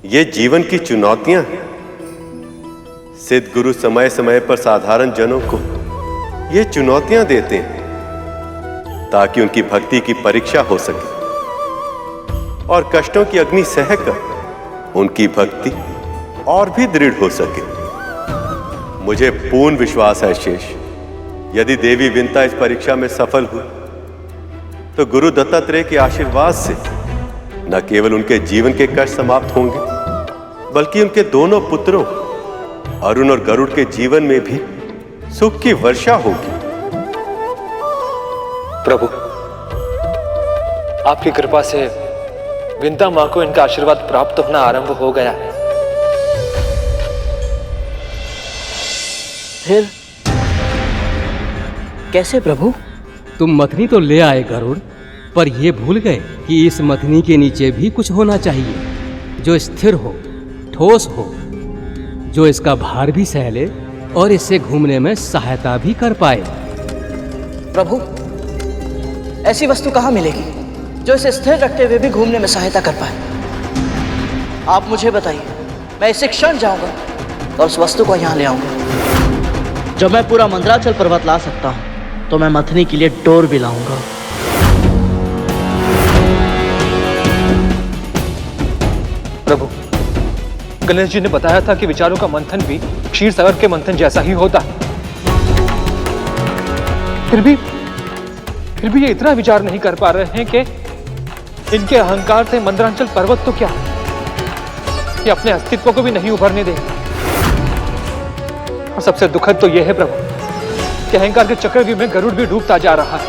C: ये जीवन की चुनौतियां हैं। सिद्ध गुरु समय समय पर साधारण जनों को ये चुनौतियां देते हैं ताकि उनकी भक्ति की परीक्षा हो सके और कष्टों की अग्नि सहकर उनकी भक्ति और भी दृढ़ हो सके। मुझे पूर्ण विश्वास है शेष, यदि देवी विंता इस परीक्षा में सफल हुई तो गुरु दत्तात्रेय के आशीर्वाद से न केवल उनके जीवन के कष्ट समाप्त होंगे, बल्कि उनके दोनों पुत्रों अरुण और गरुड़ के जीवन में भी सुख की वर्षा होगी।
H: प्रभु, आपकी कृपा से विंता माँ को इनका आशीर्वाद प्राप्त होना आरंभ हो गया है।
F: फिर कैसे प्रभु?
R: तुम मथनी तो ले आए गरुड़, पर यह भूल गए कि इस मथनी के नीचे भी कुछ होना चाहिए जो स्थिर हो, ठोस हो, जो इसका भार भी सह ले और इससे घूमने में सहायता भी कर पाए।
F: प्रभु, ऐसी वस्तु कहाँ मिलेगी जो इसे स्थिर रखते हुए भी घूमने में सहायता कर पाए? आप मुझे बताइए, मैं इसे क्षण जाऊंगा और उस वस्तु को यहाँ ले आऊंगा।
P: जब मैं पूरा मंदराचल पर्वत ला सकता हूँ तो मैं मथनी के लिए डोर भी लाऊंगा।
H: प्रभु, गणेश जी ने बताया था कि विचारों का मंथन भी क्षीर सागर के मंथन जैसा ही होता है। फिर भी ये इतना विचार नहीं कर पा रहे हैं कि इनके अहंकार से मंदराचल पर्वत तो क्या, ये अपने अस्तित्व को भी नहीं उभरने देंगे। और सबसे दुखद तो यह है प्रभु कि अहंकार के चक्रव्यूह में गरुड़ भी डूबता जा रहा है।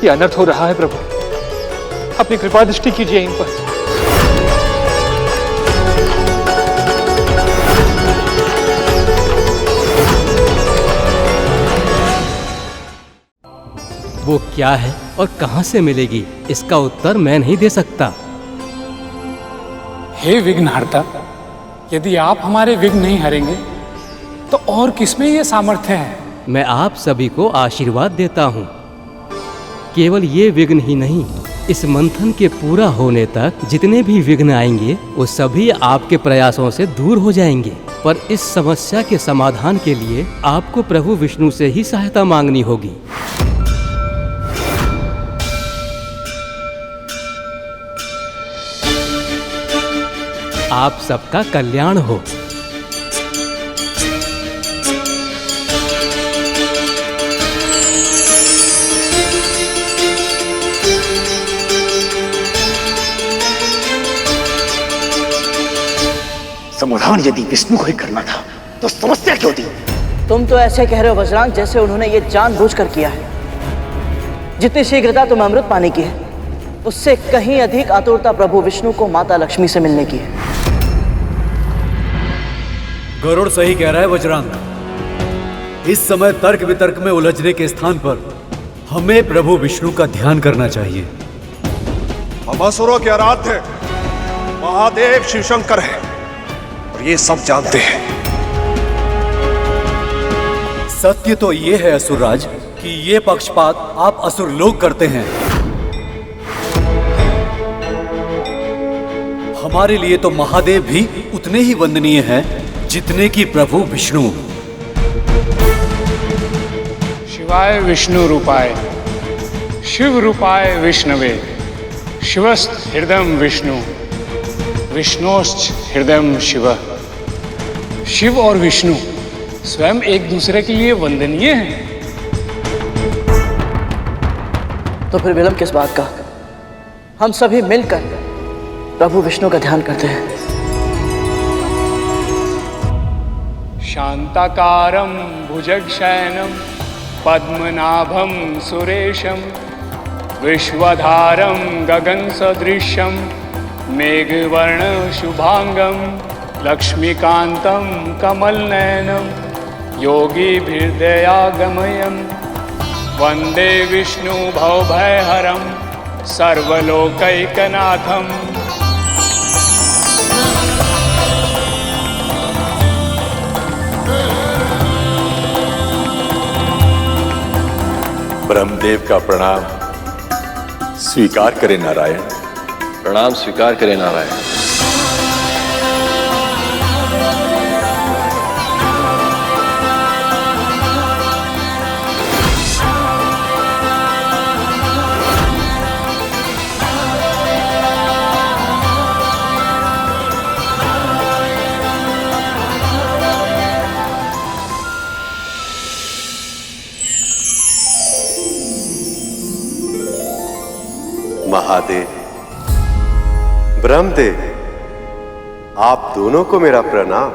H: ये अनर्थ हो रहा है प्रभु, अपनी कृपा दृष्टि कीजिए इन पर।
R: वो क्या है और कहां से मिलेगी, इसका उत्तर मैं नहीं दे सकता।
B: हे विघ्नहर्ता, यदि आप हमारे विघ्न नहीं हरेंगे तो और किसमें ये सामर्थ्य है?
R: मैं आप सभी को आशीर्वाद देता हूँ। केवल ये विघ्न ही नहीं, इस मंथन के पूरा होने तक जितने भी विघ्न आएंगे वो सभी आपके प्रयासों से दूर हो जाएंगे। पर इस समस्या के समाधान के लिए आपको प्रभु विष्णु से ही सहायता मांगनी होगी। आप सबका कल्याण हो।
D: समाधान यदि विष्णु को ही करना था तो समस्या क्यों दी?
F: तुम तो ऐसे कह रहे हो बजरंग जैसे उन्होंने ये जानबूझकर किया है। जितनी शीघ्रता तुम अमृत पाने की है उससे कहीं अधिक आतुरता प्रभु विष्णु को माता लक्ष्मी से मिलने की है।
A: गरुड़ सही कह रहा है बजरंग। इस समय तर्क वितर्क में उलझने के स्थान पर हमें प्रभु विष्णु का ध्यान करना चाहिए।
O: हम असुरों के आराध्य महादेव शिवशंकर हैं और ये सब जानते हैं।
A: सत्य तो ये है असुरराज कि ये पक्षपात आप असुर लोग करते हैं। हमारे लिए तो महादेव भी उतने ही वंदनीय हैं जितने की प्रभु विष्णु।
B: शिवाय विष्णु रूपाय शिव रूपाय विष्णवे शिवस्त हृदयम विष्णु विष्णोश्च हृदयम शिव। शिव और विष्णु स्वयं एक दूसरे के लिए वंदनीय हैं।
F: तो फिर विलंब किस बात का? हम सभी मिलकर प्रभु विष्णु का ध्यान करते हैं।
B: शांताकारं भुजगशयनं पद्मनाभं सुरेशं विश्वधारं गगनसदृशं मेघवर्णशुभांगं लक्ष्मीकान्तं कमलनयनं योगिभिर्दयागमयं वन्दे विष्णु भवभयहरं सर्वलोकैकनाथम्।
T: ब्रह्मदेव का प्रणाम स्वीकार करें नारायण।
U: प्रणाम स्वीकार करें नारायण।
C: महादेव, ब्रह्मदेव, आप दोनों को मेरा प्रणाम।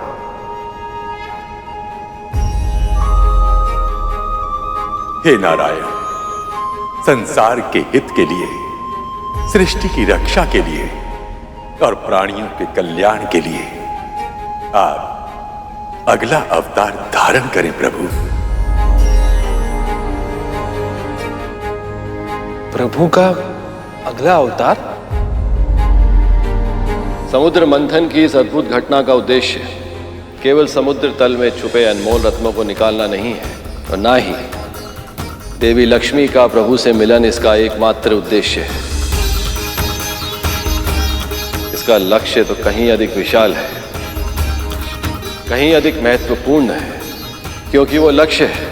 T: हे नारायण, संसार के हित के लिए, सृष्टि की रक्षा के लिए और प्राणियों के कल्याण के लिए आप अगला अवतार धारण करें प्रभु।
H: प्रभु का अगला अवतार?
U: समुद्र मंथन की इस अद्भुत घटना का उद्देश्य केवल समुद्र तल में छुपे अनमोल रत्नों को निकालना नहीं है और ना ही देवी लक्ष्मी का प्रभु से मिलन इसका एकमात्र उद्देश्य है। इसका लक्ष्य तो कहीं अधिक विशाल है, कहीं अधिक महत्वपूर्ण है, क्योंकि वो लक्ष्य है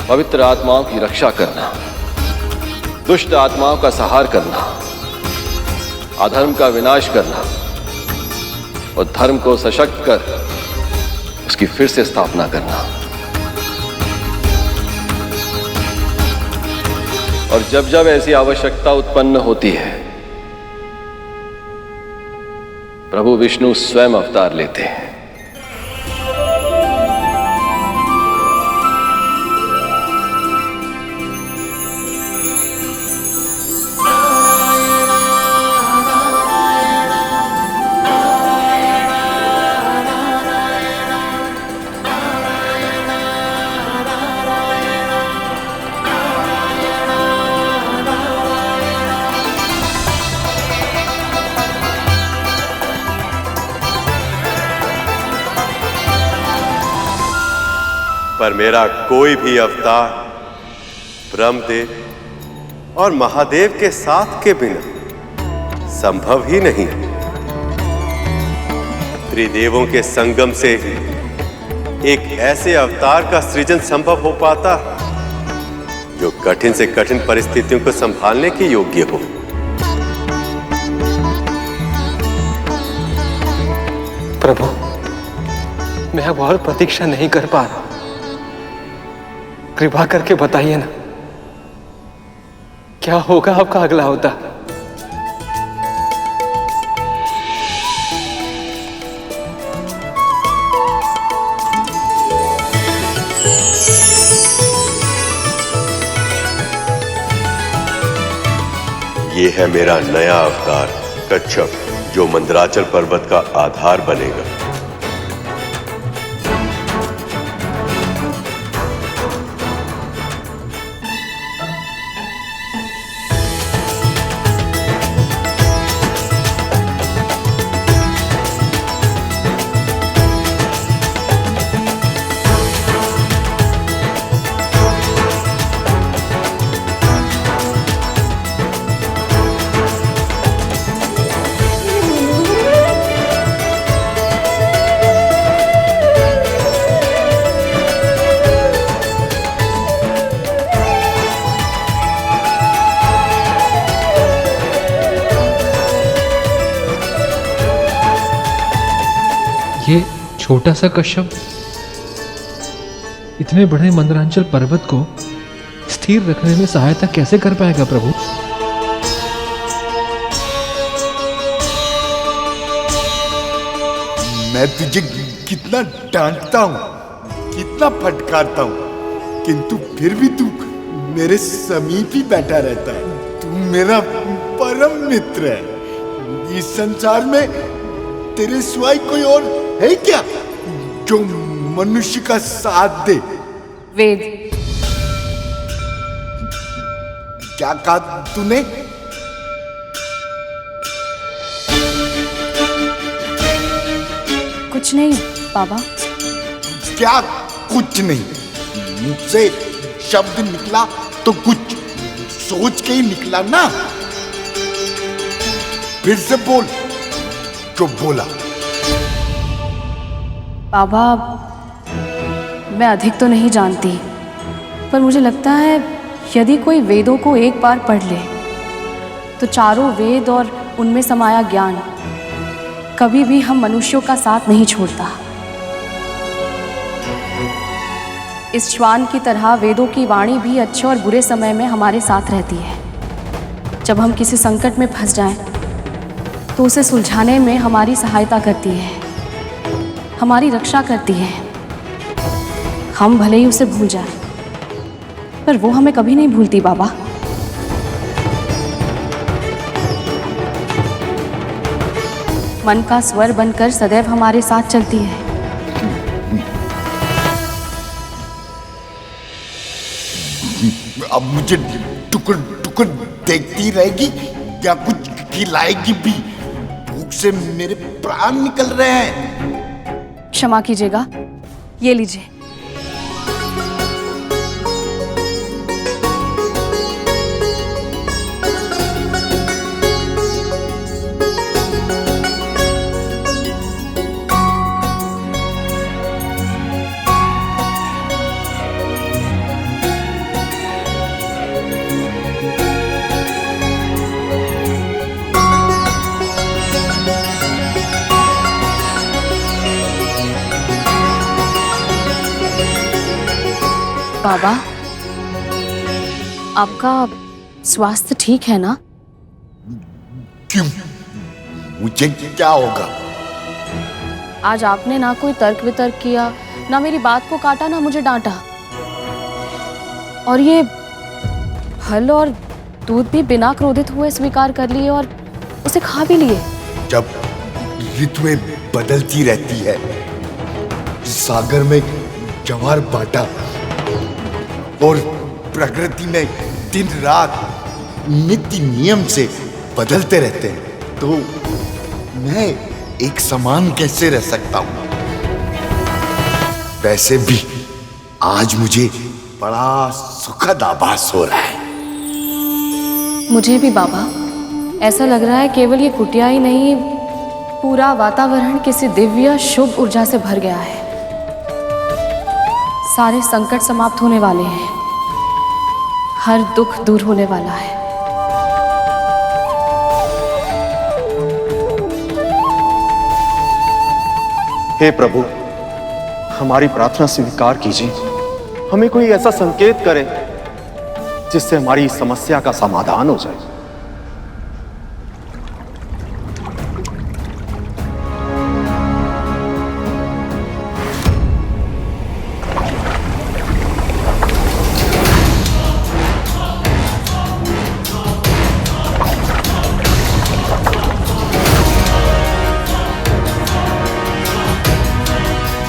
U: पवित्र आत्माओं की रक्षा करना, दुष्ट आत्माओं का संहार करना, अधर्म का विनाश करना और धर्म को सशक्त कर उसकी फिर से स्थापना करना। और जब जब ऐसी आवश्यकता उत्पन्न होती है प्रभु विष्णु स्वयं अवतार लेते हैं।
C: पर मेरा कोई भी अवतार ब्रह्मदेव और महादेव के साथ के बिना संभव ही नहीं। त्रिदेवों के संगम से ही एक ऐसे अवतार का सृजन संभव हो पाता जो कठिन से कठिन परिस्थितियों को संभालने के योग्य हो।
H: प्रभु, मैं अब और प्रतीक्षा नहीं कर पा रहा, कृपा करके बताइए ना, क्या होगा आपका अगला अवतार?
C: ये है मेरा नया अवतार कच्छप, जो मंदराचल पर्वत का आधार बनेगा।
V: ये छोटा सा कश्यप इतने बड़े मंदरांचल पर्वत को स्थिर रखने में सहायता कैसे कर पाएगा प्रभु?
K: मैं तुझे कितना डांटता हूं, कितना फटकारता हूं, किंतु फिर भी तू मेरे समीप ही बैठा रहता है। तू मेरा परम मित्र है। इस संसार में तेरे सिवाय कोई और है क्या जो मनुष्य का साथ दे?
N: वेद।
K: क्या कहा तूने?
N: कुछ नहीं बाबा।
K: क्या कुछ नहीं? मुझसे शब्द निकला तो कुछ सोच के ही निकला ना। फिर से बोल जो बोला।
N: बाबा मैं अधिक तो नहीं जानती, पर मुझे लगता है यदि कोई वेदों को एक बार पढ़ ले तो चारों वेद और उनमें समाया ज्ञान कभी भी हम मनुष्यों का साथ नहीं छोड़ता। इस श्वान की तरह वेदों की वाणी भी अच्छे और बुरे समय में हमारे साथ रहती है। जब हम किसी संकट में फंस जाएं, तो उसे सुलझाने में हमारी सहायता करती है, हमारी रक्षा करती है। हम भले ही उसे भूल जाएं, पर वो हमें कभी नहीं भूलती बाबा। मन का स्वर बनकर सदैव हमारे साथ चलती है।
K: अब मुझे टुकड़ टुकड़ देखती रहेगी या कुछ खिलाएगी भी? भूख से मेरे प्राण निकल रहे हैं।
N: क्षमा कीजिएगा, ये लीजिए। बाबा आपका स्वास्थ्य ठीक है ना?
K: क्यों? मुझे क्या होगा?
N: आज आपने ना कोई तर्क वितर्क किया, ना मेरी बात को काटा, ना मुझे डांटा, और ये फल और दूध भी बिना क्रोधित हुए स्वीकार कर लिए और उसे खा भी लिए।
K: जब ऋतुएं बदलती रहती है, सागर में जवार बांटा और प्रकृति में दिन रात नित्य नियम से बदलते रहते हैं, तो मैं एक समान कैसे रह सकता हूं? वैसे भी आज मुझे बड़ा सुखद आभास हो रहा है।
N: मुझे भी बाबा ऐसा लग रहा है केवल ये कुटिया ही नहीं, पूरा वातावरण किसी दिव्य शुभ ऊर्जा से भर गया है। सारे संकट समाप्त होने वाले हैं, हर दुख दूर होने वाला है।
O: हे प्रभु, हमारी प्रार्थना स्वीकार कीजिए। हमें कोई ऐसा संकेत करें जिससे हमारी इस समस्या का समाधान हो जाए।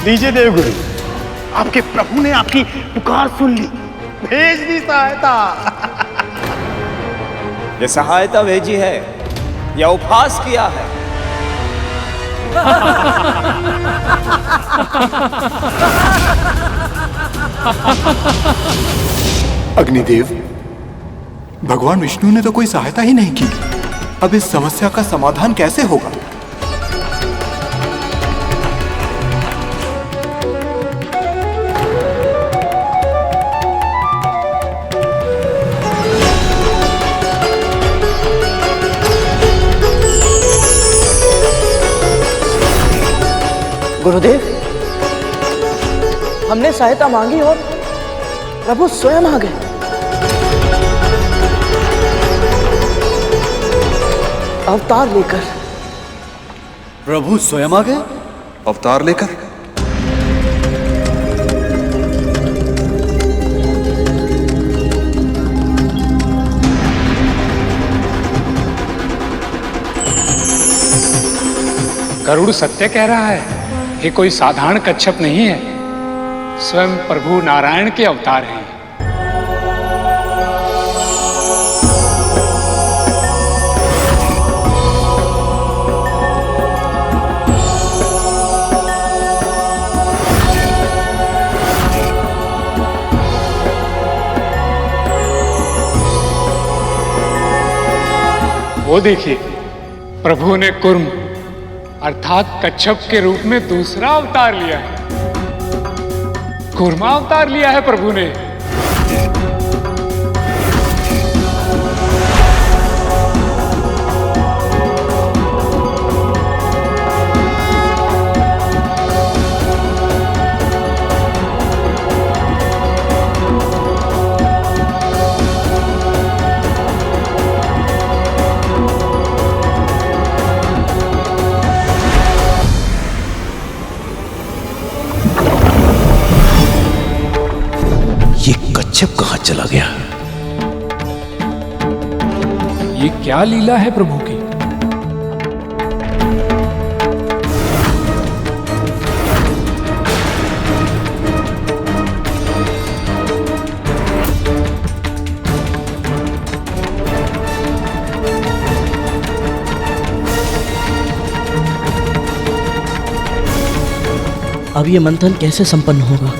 D: लीजिए देवगुरु, आपके प्रभु ने आपकी पुकार सुन ली, भेज दी सहायता।
L: ये सहायता भेजी है या उपहास किया है?
K: अग्निदेव,
J: भगवान विष्णु ने तो कोई सहायता ही नहीं की। अब इस समस्या का समाधान कैसे होगा?
F: गुरुदेव, हमने सहायता मांगी और प्रभु स्वयं आ गए। अवतार लेकर।
A: प्रभु स्वयं आ गए?
O: अवतार लेकर?
B: गरुड़ सत्य कह रहा है। ये कोई साधारण कच्छप नहीं है, स्वयं प्रभु नारायण के अवतार हैं। वो देखिए, प्रभु ने कुर्म अर्थात कच्छप के रूप में दूसरा अवतार लिया है। कूर्मा अवतार लिया है प्रभु ने।
M: ये कच्छप कहां चला गया?
B: ये क्या लीला है प्रभु की?
P: अब ये मंथन कैसे संपन्न होगा?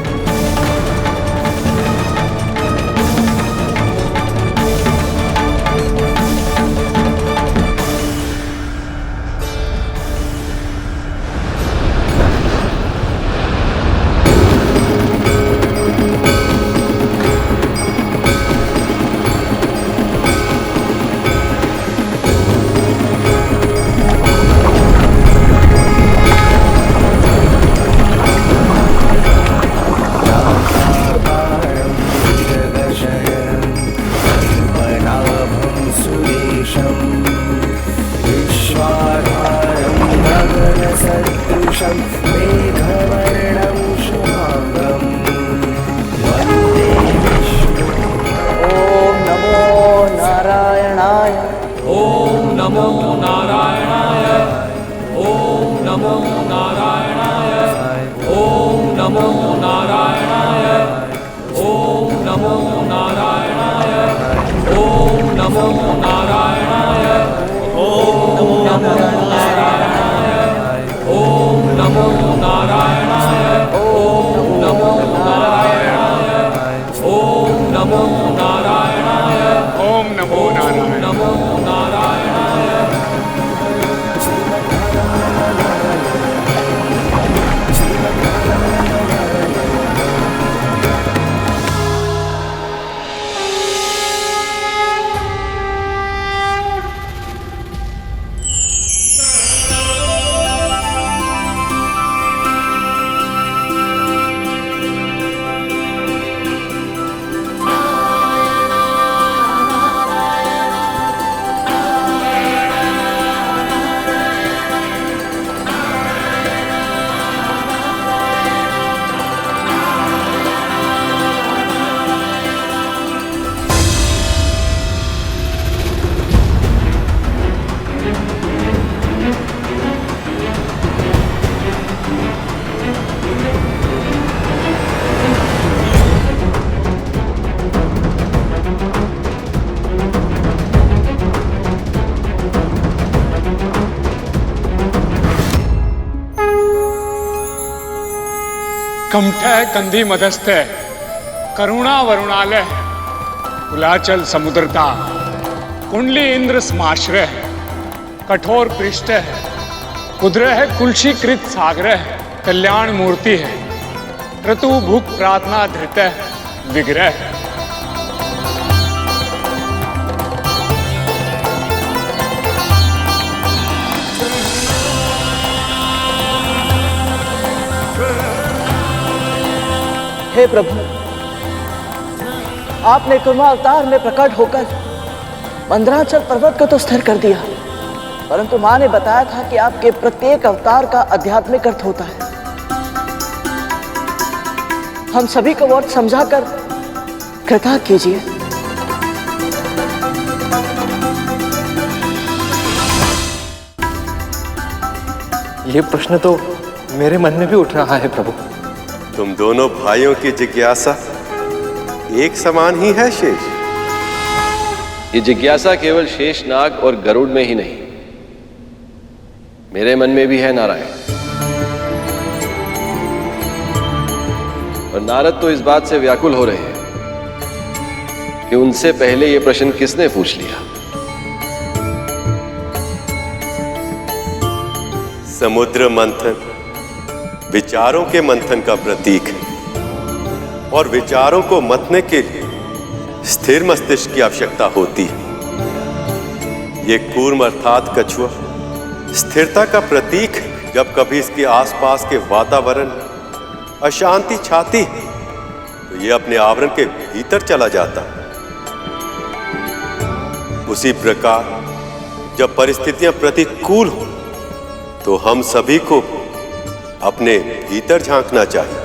B: कमठः कंधी मदस्थः करुणा वरुणालय कुलाचल समुद्रता कुंडली इंद्र स्माश्रय कठोर पृष्ठ कुद्र कुलशीकृत सागर कल्याण मूर्ति है क्रतु भुक प्रार्थना धृत विग्रह।
F: हे प्रभु, आपने कुर्मा अवतार में प्रकट होकर मंदराचल पर्वत को तो स्थिर कर दिया, परंतु मां ने बताया था कि आपके प्रत्येक अवतार का आध्यात्मिक अर्थ होता है। हम सभी को और समझाकर कृपा कीजिए।
H: ये प्रश्न तो मेरे मन में भी उठ रहा है प्रभु।
C: तुम दोनों भाइयों की जिज्ञासा एक समान ही है शेष।
U: ये जिज्ञासा केवल शेषनाग और गरुड़ में ही नहीं, मेरे मन में भी है नारायण। और नारद तो इस बात से व्याकुल हो रहे हैं कि उनसे पहले ये प्रश्न किसने पूछ लिया।
C: समुद्र मंथन विचारों के मंथन का प्रतीक है और विचारों को मतने के लिए स्थिर मस्तिष्क की आवश्यकता होती है। ये कूर्म अर्थात कछुआ स्थिरता का प्रतीक है। जब कभी इसके आसपास के वातावरण अशांति छाती है तो ये अपने आवरण के भीतर चला जाता है। उसी प्रकार जब परिस्थितियां प्रतिकूल हो तो हम सभी को अपने भीतर झांकना चाहिए,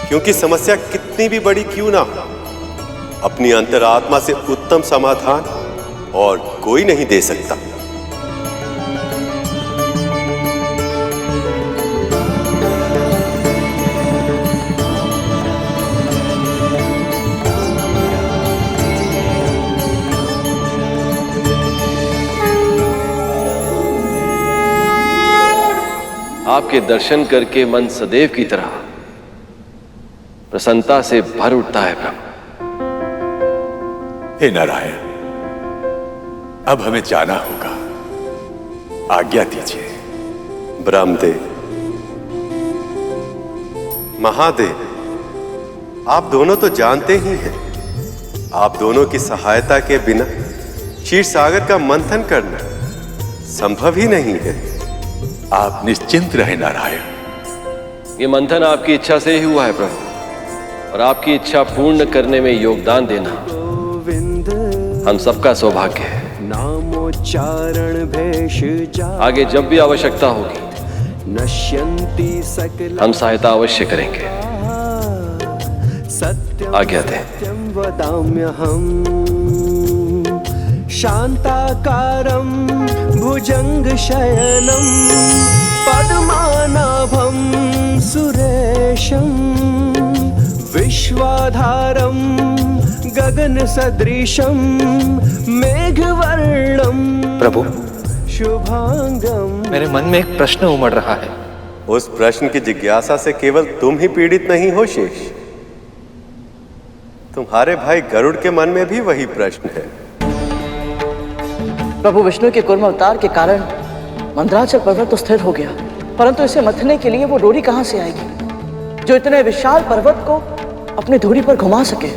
C: क्योंकि समस्या कितनी भी बड़ी क्यों ना हो, अपनी अंतरात्मा से उत्तम समाधान और कोई नहीं दे सकता।
U: आपके दर्शन करके मन सदैव की तरह प्रसन्नता से भर उठता है प्रभु।
T: हे नारायण, अब हमें जाना होगा, आज्ञा दीजिए।
C: ब्रह्मदेव, महादेव, आप दोनों तो जानते ही हैं, आप दोनों की सहायता के बिना क्षीर सागर का मंथन करना संभव ही नहीं है।
T: आप निश्चिंत रहे नारायण।
U: ये मंथन आपकी इच्छा से ही हुआ है प्रभु, और आपकी इच्छा पूर्ण करने में योगदान देना हम सबका सौभाग्य है। आगे जब भी आवश्यकता होगी हम सहायता अवश्य करेंगे। आज्ञा दें।
G: शांताकारं भुजंगशयनं पद्मनाभं सुरेशं विश्वाधारं गगनसदृशं मेघवर्णं
H: प्रभु,
G: शुभांगं।
H: मेरे मन में एक प्रश्न उमड़ रहा है।
C: उस प्रश्न की जिज्ञासा से केवल तुम ही पीड़ित नहीं हो शेष, तुम्हारे भाई गरुड़ के मन में भी वही प्रश्न है।
F: प्रभु विष्णु के कूर्म अवतार के कारण मंदराचल पर्वत तो स्थिर हो गया, परंतु इसे मथने के लिए वो डोरी कहां से आएगी जो इतने विशाल पर्वत को अपनी धुरी पर घुमा सके।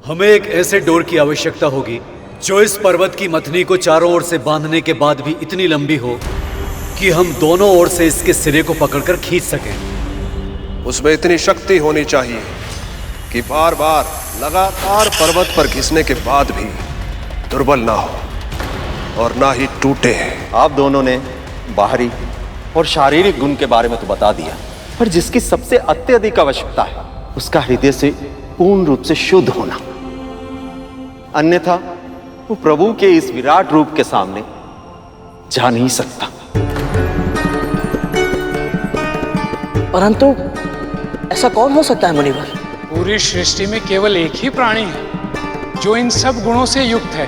A: हमें एक ऐसे डोर की आवश्यकता होगी जो इस पर्वत की मथनी को चारों ओर से बांधने के बाद भी इतनी लंबी हो कि हम दोनों ओर से इसके सिरे को पकड़कर खींच सकें।
O: उसमें इतनी शक्ति होनी चाहिए कि बार बार लगातार पर्वत पर घिसने के बाद भी दुर्बल ना हो और ना ही टूटे।
Q: आप दोनों ने बाहरी और शारीरिक गुण के बारे में तो बता दिया, पर जिसकी सबसे अत्यधिक आवश्यकता है उसका हृदय से पूर्ण रूप से शुद्ध होना, अन्यथा वो प्रभु के इस विराट रूप के सामने जा नहीं सकता।
F: परंतु ऐसा कौन हो सकता है मुनिवर?
B: पूरी सृष्टि में केवल एक ही प्राणी है जो इन सब गुणों से युक्त है,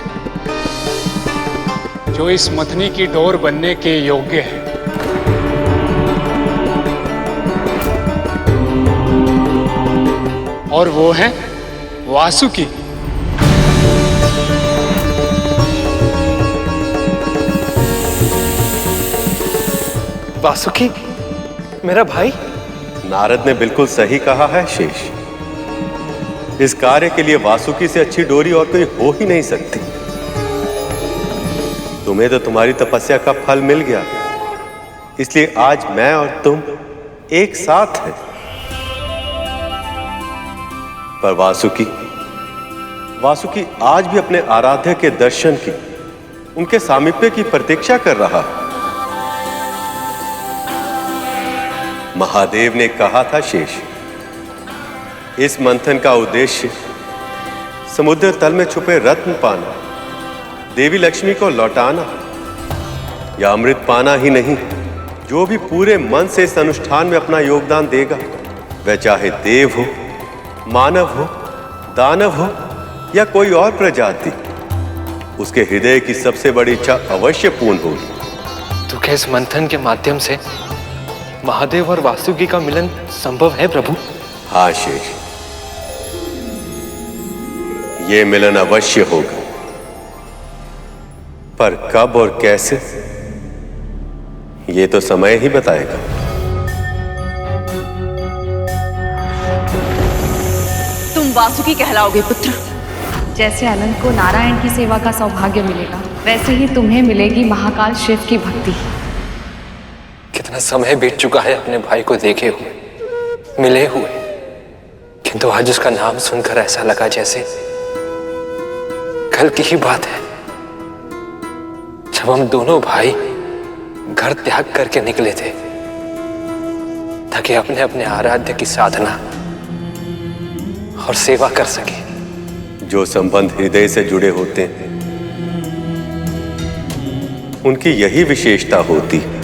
B: जो इस मथनी की डोर बनने के योग्य है। और वो है वासुकी।
H: वासुकी मेरा भाई?
C: नारद ने बिल्कुल सही कहा है शेष। इस कार्य के लिए वासुकी से अच्छी डोरी और कोई हो ही नहीं सकती। तुम्हें तो तुम्हारी तपस्या का फल मिल गया, इसलिए आज मैं और तुम एक साथ हैं। पर वासुकी आज भी अपने आराध्य के दर्शन की, उनके सामीप्य की प्रतीक्षा कर रहा है। महादेव ने कहा था शेष, इस मंथन का उद्देश्य समुद्र तल में छुपे रत्न पाना, देवी लक्ष्मी को लौटाना या अमृत पाना ही नहीं, जो भी पूरे मन से इस अनुष्ठान में अपना योगदान देगा, वह चाहे देव हो, मानव हो, दानव हो या कोई और प्रजाति, उसके हृदय की सबसे बड़ी इच्छा अवश्य पूर्ण होगी।
H: तो क्या इस मंथन के माध्यम से महादेव और वासुकी का मिलन संभव है प्रभु?
C: हाँ शेष, ये मिलन अवश्य होगा, पर कब और कैसे ये तो समय ही बताएगा।
I: तुम वासुकी कहलाओगे पुत्र।
N: जैसे अनंत को नारायण की सेवा का सौभाग्य मिलेगा, वैसे ही तुम्हें मिलेगी महाकाल शिव की भक्ति।
H: कितना समय बीत चुका है अपने भाई को देखे हुए, मिले हुए, किंतु आज उसका नाम सुनकर ऐसा लगा जैसे कल की ही बात है, जब हम दोनों भाई घर त्याग करके निकले थे ताकि अपने अपने आराध्य की साधना और सेवा कर सके।
C: जो संबंध हृदय से जुड़े होते हैं, उनकी यही विशेषता होती है,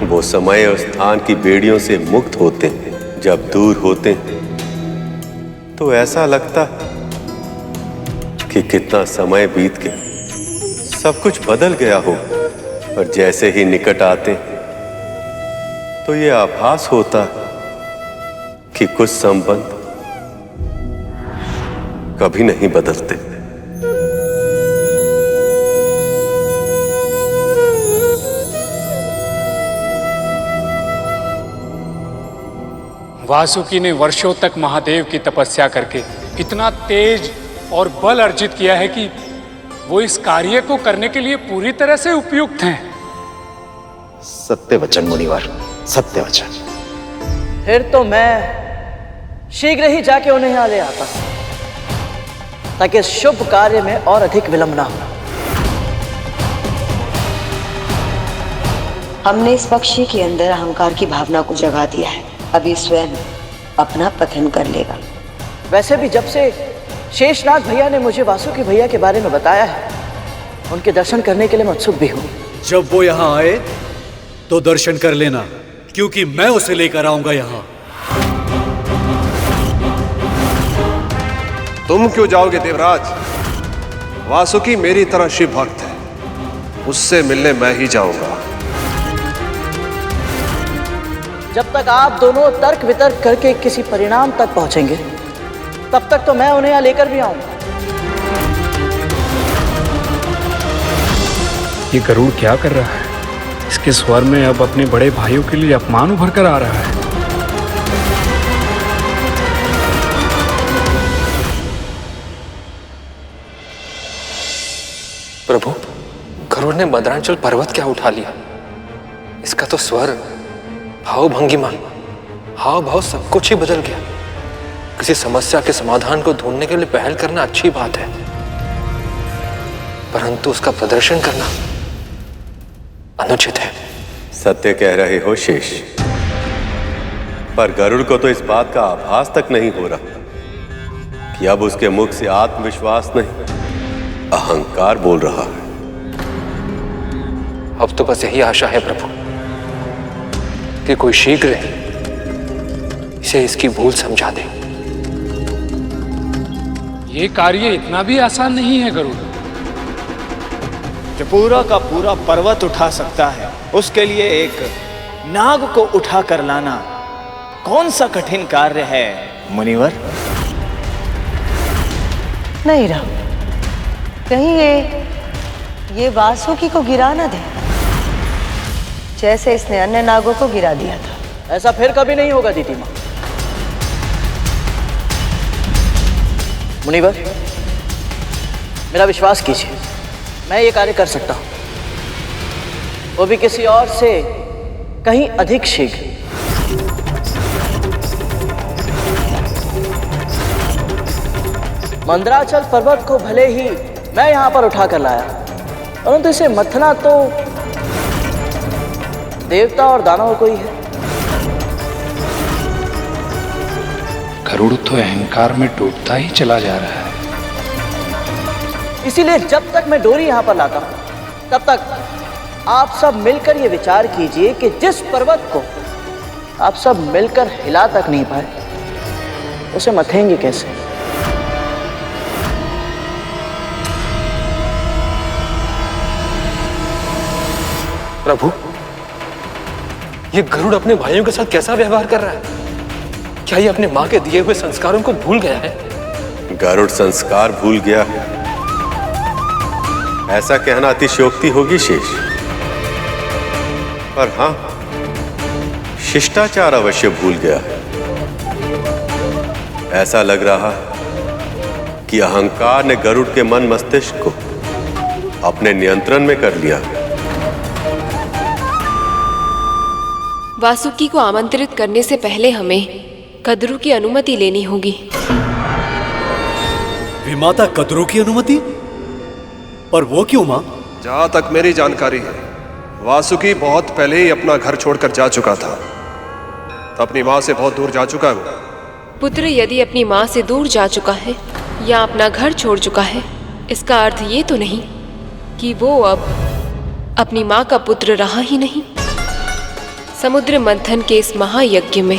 C: वो समय और स्थान की बेड़ियों से मुक्त होते हैं। जब दूर होते हैं तो ऐसा लगता है कि कितना समय बीत गया, सब कुछ बदल गया हो, और जैसे ही निकट आते तो ये आभास होता कि कुछ संबंध कभी नहीं बदलते।
B: वासुकी ने वर्षों तक महादेव की तपस्या करके इतना तेज और बल अर्जित किया है कि वो इस कार्य को करने के लिए पूरी तरह से उपयुक्त हैं।
Q: सत्य वचन मुनिवर, सत्य वचन।
F: फिर तो मैं शीघ्र ही जाके उन्हें यहाँ ले आता हूं, ताकि इस शुभ कार्य में और अधिक विलंब ना हो।
E: हमने इस पक्षी के अंदर अहंकार की भावना को जगा दिया है, अभी स्वयं अपना पतन कर लेगा।
F: वैसे भी जब से शेषनाग भैया ने मुझे वासुकी भैया के बारे में बताया है, उनके दर्शन करने के लिए मैं उत्सुक भी हूँ।
A: जब वो यहाँ आए तो दर्शन कर लेना, क्योंकि मैं उसे लेकर आऊंगा यहाँ।
O: तुम क्यों जाओगे देवराज? वासुकी मेरी तरह शिव भक्त है, उससे मिलने मैं ही जाऊंगा।
F: जब तक आप दोनों तर्क वितर्क करके किसी परिणाम तक पहुंचेंगे, तब तक तो मैं उन्हें यहाँ लेकर भी आऊंगा।
B: ये गरुड़ क्या कर रहा है? इसके स्वर में अब अपने बड़े भाइयों के लिए अपमान उभर कर आ रहा है।
H: प्रभु, गरुड़ ने मद्रांचल पर्वत क्या उठा लिया? इसका तो स्वर, भाव भंगिमा, हाव भाव सब कुछ ही बदल गया। किसी समस्या के समाधान को ढूंढने के लिए पहल करना अच्छी बात है, परंतु उसका प्रदर्शन करना अनुचित है।
C: सत्य कह रहे हो शेष, पर गरुड़ को तो इस बात का आभास तक नहीं हो रहा कि अब उसके मुख से आत्मविश्वास नहीं, अहंकार बोल रहा है।
H: अब तो बस यही आशा है प्रभु कि कोई शीघ्र इसे इसकी भूल समझा दे।
B: ये कार्य इतना भी आसान नहीं है गरुड़।
L: जो पूरा का पूरा पर्वत उठा सकता है, उसके लिए एक नाग को उठा कर लाना कौन सा कठिन कार्य है मुनिवर?
E: नहीं राम, कहीं ये वासुकी को गिरा ना दे, जैसे इसने अन्य नागों को गिरा दिया था।
F: ऐसा फिर कभी नहीं होगा दीदी माँ। मुनिवर, मेरा विश्वास कीजिए, मैं ये कार्य कर सकता हूं, वो भी किसी और से कहीं अधिक शीघ्र। मंदराचल पर्वत को भले ही मैं यहां पर उठा कर लाया, परंतु इसे मथना तो देवता और दानव को ही है।
B: गरुड़ तो अहंकार में डूबता ही चला जा रहा है।
F: इसीलिए जब तक मैं डोरी यहां पर लाता हूं, तब तक आप सब मिलकर ये विचार कीजिए कि जिस पर्वत को आप सब मिलकर हिला तक नहीं पाए, उसे मथेंगे कैसे?
H: प्रभु, ये गरुड़ अपने भाइयों के साथ कैसा व्यवहार कर रहा है? क्या ये अपने मां के दिए हुए संस्कारों को भूल गया है?
C: गरुड़ संस्कार भूल गया है, ऐसा कहना अतिशयोक्ति होगी शेष। पर हां, शिष्टाचार अवश्य भूल गया है। ऐसा लग रहा कि अहंकार ने गरुड़ के मन मस्तिष्क को अपने नियंत्रण में कर लिया।
R: वासुकी को आमंत्रित करने से पहले हमें कद्रू की अनुमति लेनी होगी।
A: विमाता कद्रू की अनुमति? और वो क्यों मां?
O: जहां तक मेरी जानकारी है, वासुकी बहुत पहले ही अपना घर छोड़कर जा चुका था। अपनी मां से बहुत दूर जा चुका है वो।
R: पुत्र यदि अपनी मां से दूर जा चुका है या अपना घर छोड़ चुका है, इसका अर्थ ये तो नहीं कि वो अब अपनी मां का पुत्र रहा ही नहीं। समुद्र मंथन के इस महायज्ञ में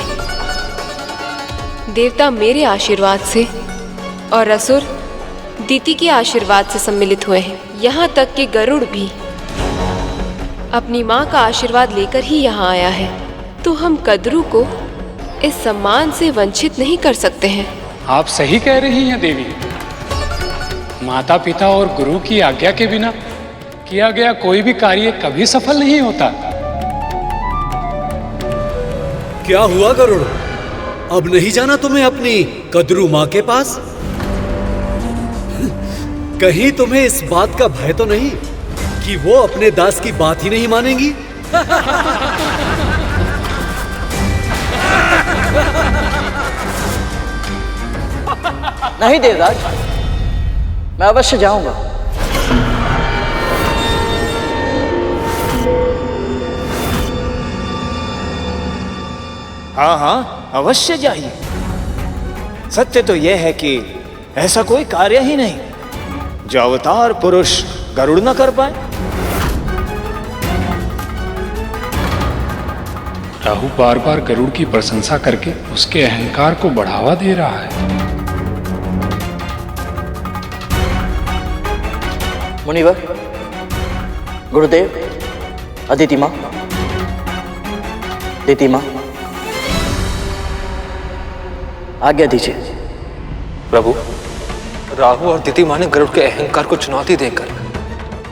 R: देवता मेरे आशीर्वाद से और असुर दीति के आशीर्वाद से सम्मिलित हुए हैं। यहाँ तक कि गरुड़ भी अपनी माँ का आशीर्वाद लेकर ही यहाँ आया है, तो हम कद्रू को इस सम्मान से वंचित नहीं कर सकते हैं।
B: आप सही कह रही हैं देवी। माता पिता और गुरु की आज्ञा के बिना किया गया कोई भी कार्य कभी सफल नहीं होता।
A: क्या हुआ गरुड़? अब नहीं जाना तुम्हें अपनी कद्रू माँ के पास? कहीं तुम्हें इस बात का भय तो नहीं कि वो अपने दास की बात ही नहीं मानेंगी?
F: नहीं देवराज, मैं अवश्य जाऊंगा।
L: हाँ हाँ, अवश्य जाइए। सत्य तो यह है कि ऐसा कोई कार्य ही नहीं जो अवतार पुरुष गरुड़ न कर पाए।
B: राहु बार बार गरुड़ की प्रशंसा करके उसके अहंकार को बढ़ावा दे रहा है।
F: मुनिवर, गुरुदेव, अदिति माँ, दिति माँ, आज्ञा दीजिए।
H: प्रभु, राहु और दिति माँ ने गरुड़ के अहंकार को चुनौती देकर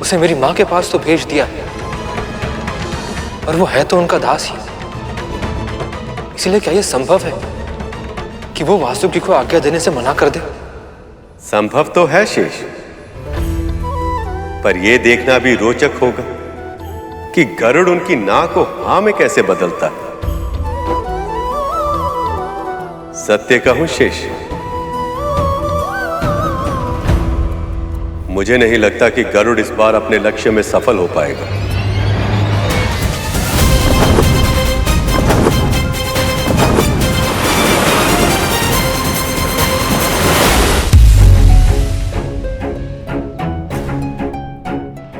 H: उसे मेरी माँ के पास तो भेज दिया है, और वो है तो उनका दास ही। इसलिए क्या यह संभव है कि वो वासुकी को आज्ञा देने से मना कर दे?
C: संभव तो है शेष, पर यह देखना भी रोचक होगा कि गरुड़ उनकी ना को हां में कैसे बदलता है। सत्य कहूं शेष, मुझे नहीं लगता कि गरुड़ इस बार अपने लक्ष्य में सफल हो पाएगा।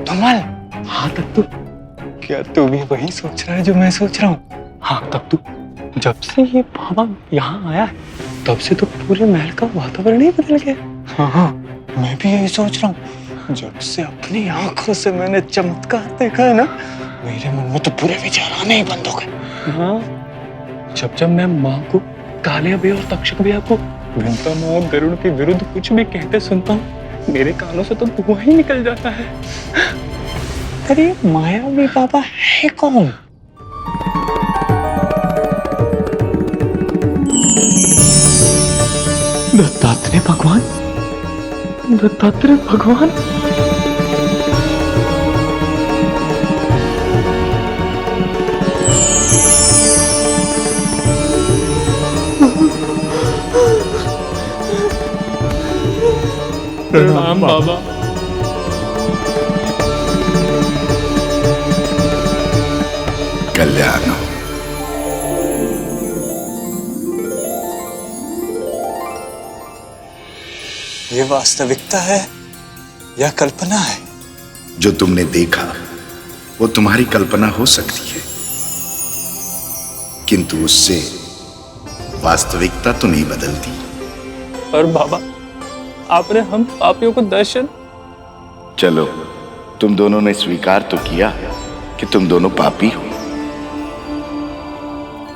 B: धमाल, हाँ तत्तु, क्या तू भी वही सोच रहा है जो मैं सोच रहा हूँ? हाँ तत्तु, जब से ये बाबा यहाँ आया है, तब से तो पूरे महल का वातावरण ही बदल गया। हाँ हाँ, मैं भी यही सोच रहा हूँ। जब से अपनी आंखों से मैंने चमत्कार देखा है ना, मेरे मन में तो पूरे विचार आने ही बंद हो गए। हाँ, जब मैं माँ को, कालिया भैया और तक्षक भैया को विंता माँ और गरुड़ के विरुद्ध कुछ भी कहते सुनता हूँ, मेरे कानों से तो धुआं ही निकल जाता है। अरे मायावी बाबा है कौन? दत्तात्रेय भगवान, दत्तात्रेय भगवान।
H: प्रणाम बाबा।
K: कल्याण।
L: ये वास्तविकता है या कल्पना है?
K: जो तुमने देखा वो तुम्हारी कल्पना हो सकती है, किंतु उससे वास्तविकता तो नहीं बदलती।
H: पर बाबा, आपने हम पापियों को दर्शन।
K: चलो, तुम दोनों ने स्वीकार तो किया कि तुम दोनों पापी हो।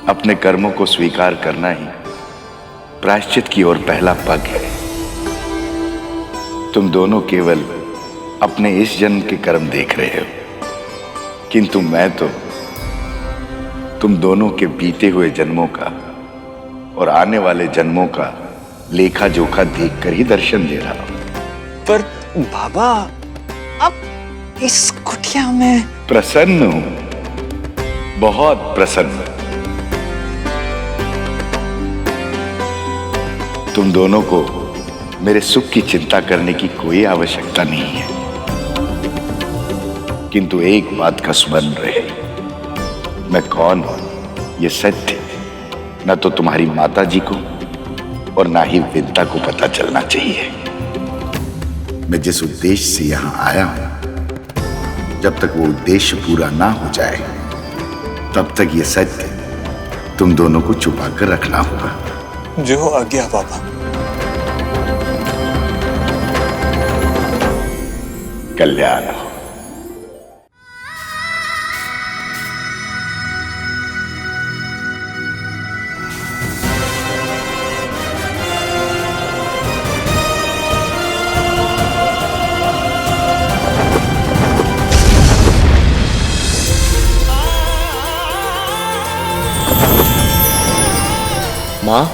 K: अपने कर्मों को स्वीकार करना ही प्रायश्चित की ओर पहला पग है। तुम दोनों केवल अपने इस जन्म के कर्म देख रहे हो, किंतु मैं तो तुम दोनों के बीते हुए जन्मों का और आने वाले जन्मों का लेखा जोखा देखकर ही दर्शन दे रहा हूं।
L: पर बाबा, अब इस कुटिया में
K: प्रसन्न हूं, बहुत प्रसन्न। तुम दोनों को मेरे सुख की चिंता करने की कोई आवश्यकता नहीं है, किंतु एक बात का स्मरण रहे, मैं कौन हूं ये सत्य न तो तुम्हारी माता जी को और ना ही विद्या को पता चलना चाहिए। मैं जिस उद्देश्य से यहां आया हूं, जब तक वो उद्देश्य पूरा ना हो जाए तब तक ये सत्य तुम दोनों को छुपा कर रखना होगा।
L: जो आज्ञा बाबा।
K: कल्याण हो।
U: माँ,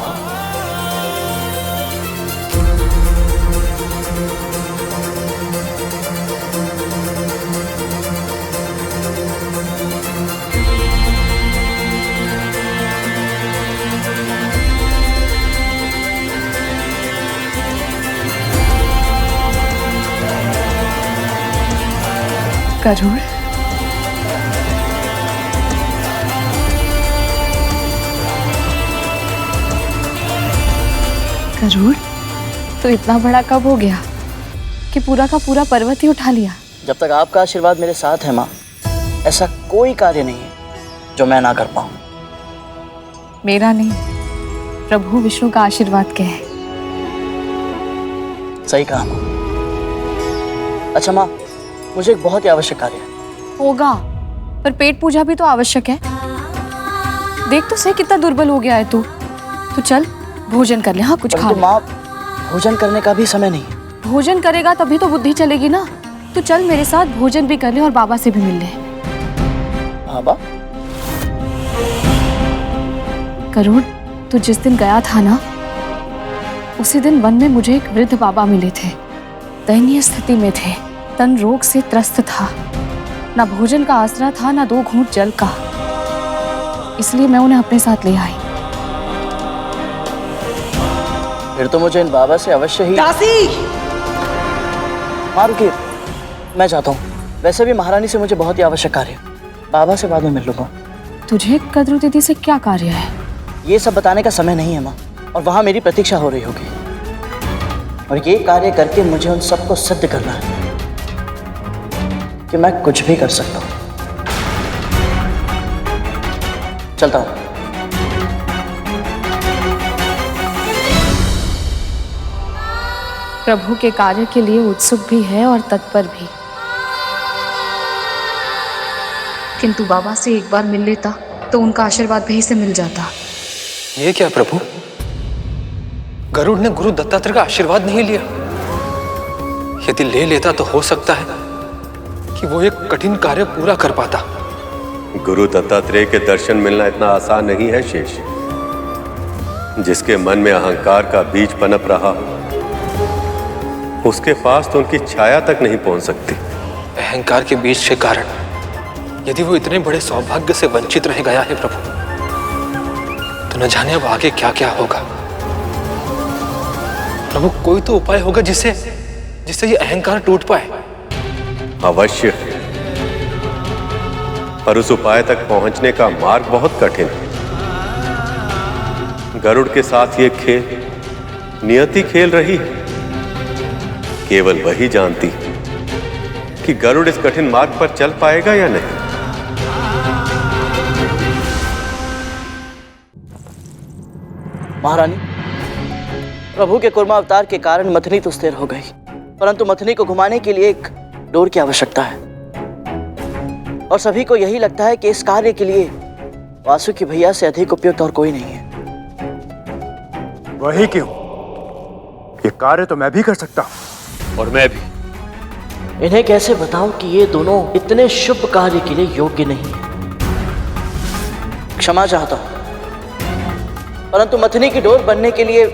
N: गरुड़, गरुड़, तो इतना बड़ा कब हो गया कि पूरा का पूरा पर्वत ही उठा लिया?
F: जब तक आपका आशीर्वाद मेरे साथ है माँ, ऐसा कोई कार्य नहीं है जो मैं ना कर पाऊं।
N: मेरा नहीं, प्रभु विष्णु का आशीर्वाद के है।
F: सही कहा माँ। अच्छा माँ, मुझे एक बहुत ही आवश्यक कार्य है।
N: होगा, पर पेट पूजा भी तो आवश्यक है। देख तो सही कितना दुर्बल हो गया है तू। तो चल भोजन कर ले। हाँ, कुछ खा ले।
F: माँ, भोजन करने का भी समय नहीं है।
N: भोजन करेगा तभी तो बुद्धि चलेगी ना। तू चल मेरे साथ, भोजन भी कर ले और बाबा से भी मिल ले।
F: बाबा?
N: गरुड़, तू जिस दिन गया था ना, उसी दिन वन में मुझे एक वृद्ध बाबा मिले थे। दयनीय स्थिति में थे, तन रोग से त्रस्त था, ना भोजन का आसरा था, ना 2 घूंट जल का। इसलिए मैं उन्हें अपने साथ ले आई।
F: फिर तो मुझे इन बाबा से अवश्य ही। दासी! माँ रुकिए, मैं चाहता हूँ। वैसे भी महारानी से मुझे बहुत ही आवश्यक कार्य है। बाबा से बाद में मिल लूंगा।
N: तुझे कद्रू दीदी से क्या कार्य है?
F: ये सब बताने का समय नहीं है माँ, और वहां मेरी प्रतीक्षा हो रही होगी। और ये कार्य करके मुझे उन सबको सिद्ध करना है कि मैं कुछ भी कर सकता हूँ। चलता हूँ।
N: प्रभु के कार्य के लिए उत्सुक भी है और तत्पर भी। किंतु बाबा से एक बार मिल लेता तो उनका आशीर्वाद भी से मिल जाता।
H: ये क्या प्रभु, गरुड़ ने गुरु दत्तात्रेय का आशीर्वाद नहीं लिया? यदि ले लेता तो हो सकता है कि वो एक कठिन कार्य पूरा कर पाता।
C: गुरु दत्तात्रेय के दर्शन मिलना इतना आसान नहीं है शेष। जिसके मन में अहंकार का बीज पनप रहा, उसके पास तो उनकी छाया तक नहीं पहुंच सकती।
H: अहंकार के बीज के कारण यदि वो इतने बड़े सौभाग्य से वंचित रह गया है प्रभु, तो न जाने अब आगे क्या क्या होगा। प्रभु, कोई तो उपाय होगा जिससे जिससे ये अहंकार टूट पाए?
C: अवश्य, पर उस उपाय तक पहुंचने का मार्ग बहुत कठिन है। गरुड़ के साथ ये खेल नियति खेल रही है। केवल वही जानती कि गरुड़ इस कठिन मार्ग पर चल पाएगा या नहीं।
F: महारानी, प्रभु के कुर्मा अवतार के कारण मथनी तो स्थिर हो गई, परंतु मथनी को घुमाने के लिए एक डोर की आवश्यकता है। और सभी को यही लगता है कि इस कार्य के लिए वासुकी भैया से अधिक उपयुक्त और कोई नहीं है।
D: वही क्यों? ये कार्य तो मैं भी कर सकता हूं।
U: और मैं भी।
F: इन्हें कैसे बताऊं कि ये दोनों इतने शुभ कार्य के लिए योग्य नहीं है। क्षमा चाहता हूं, परंतु मथनी की डोर बनने के लिए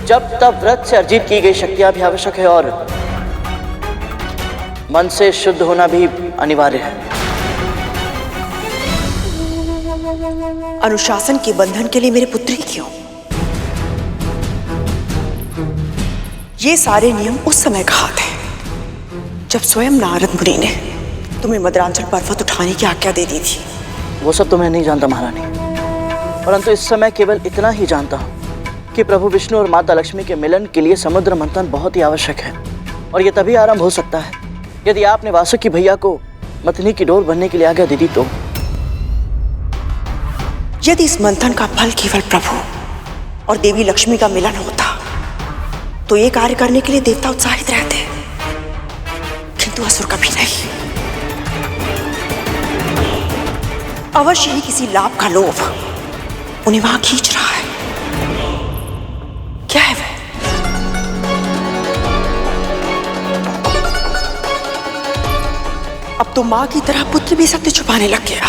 F: जब तब व्रत से अर्जित की गई शक्तियां भी आवश्यक है और मन से शुद्ध होना भी अनिवार्य है।
S: अनुशासन के बंधन के लिए मेरे पुत्री क्यों? ये सारे नियम उस समय कहा थे जब स्वयं नारद मुनि ने तुम्हें मदरांचल पर्वत उठाने की आज्ञा दे दी थी।
F: वो सब तो मैं नहीं जानता महारानी, परंतु इस समय केवल इतना ही जानता हूँ कि प्रभु विष्णु और माता लक्ष्मी के मिलन के लिए समुद्र मंथन बहुत ही आवश्यक है। और यह तभी आरंभ हो सकता है यदि आपने वासुकी भैया को मथनी की डोर बनने के लिए आज्ञा दे दी तो।
S: यदि इस मंथन का फल केवल प्रभु और देवी लक्ष्मी का मिलन होता तो ये कार्य करने के लिए देवता उत्साहित रहते, किंतु असुर कभी नहीं। अवश्य ही किसी लाभ का लोभ उन्हें वहां खींच रहा है। क्या है वह? अब तो मां की तरह पुत्र भी सत्य छुपाने लग गया।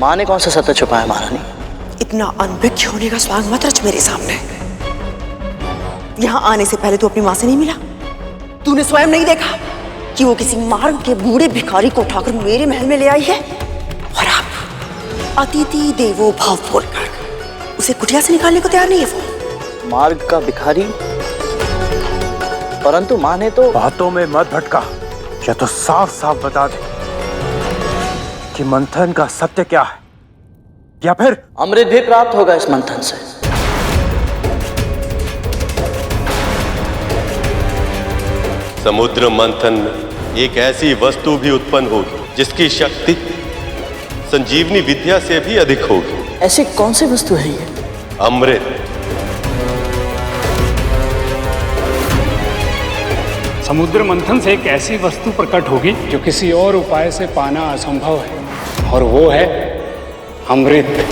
F: मां ने कौन सा सत्य छुपाया महारानी?
S: इतना अनभिज्ञ होने का स्वांग मत रच मेरे सामने। यहां आने से पहले तू अपनी मां से नहीं मिला? तूने स्वयं नहीं देखा कि वो किसी मार्ग के बूढ़े भिखारी को उठाकर मेरे महल में ले आई है? और आप अतिथि देवो भाव बोलकर उसे कुटिया से निकालने को तैयार नहीं है वो?
F: मार्ग का भिखारी? परंतु मां ने तो।
D: बातों में मत भटका, या तो साफ साफ बता दे कि मंथन का सत्य क्या है, या फिर
F: अमृत भी प्राप्त होगा इस मंथन से।
C: समुद्र मंथन में एक ऐसी वस्तु भी उत्पन्न होगी जिसकी शक्ति संजीवनी विद्या से भी अधिक होगी।
F: ऐसी कौन सी वस्तु है ये?
C: अमृत।
B: समुद्र मंथन से एक ऐसी वस्तु प्रकट होगी जो किसी और उपाय से पाना असंभव है, और वो है अमृत।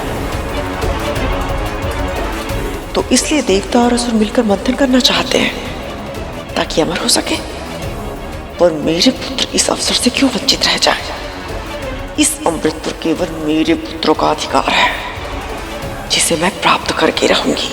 S: तो इसलिए देवता और असुर मिलकर मंथन करना चाहते हैं ताकि अमर हो सके, और मेरे पुत्र इस अवसर से क्यों वंचित रह जाए? इस अमृत पर केवल मेरे पुत्रों का अधिकार है जिसे मैं प्राप्त करके रहूंगी।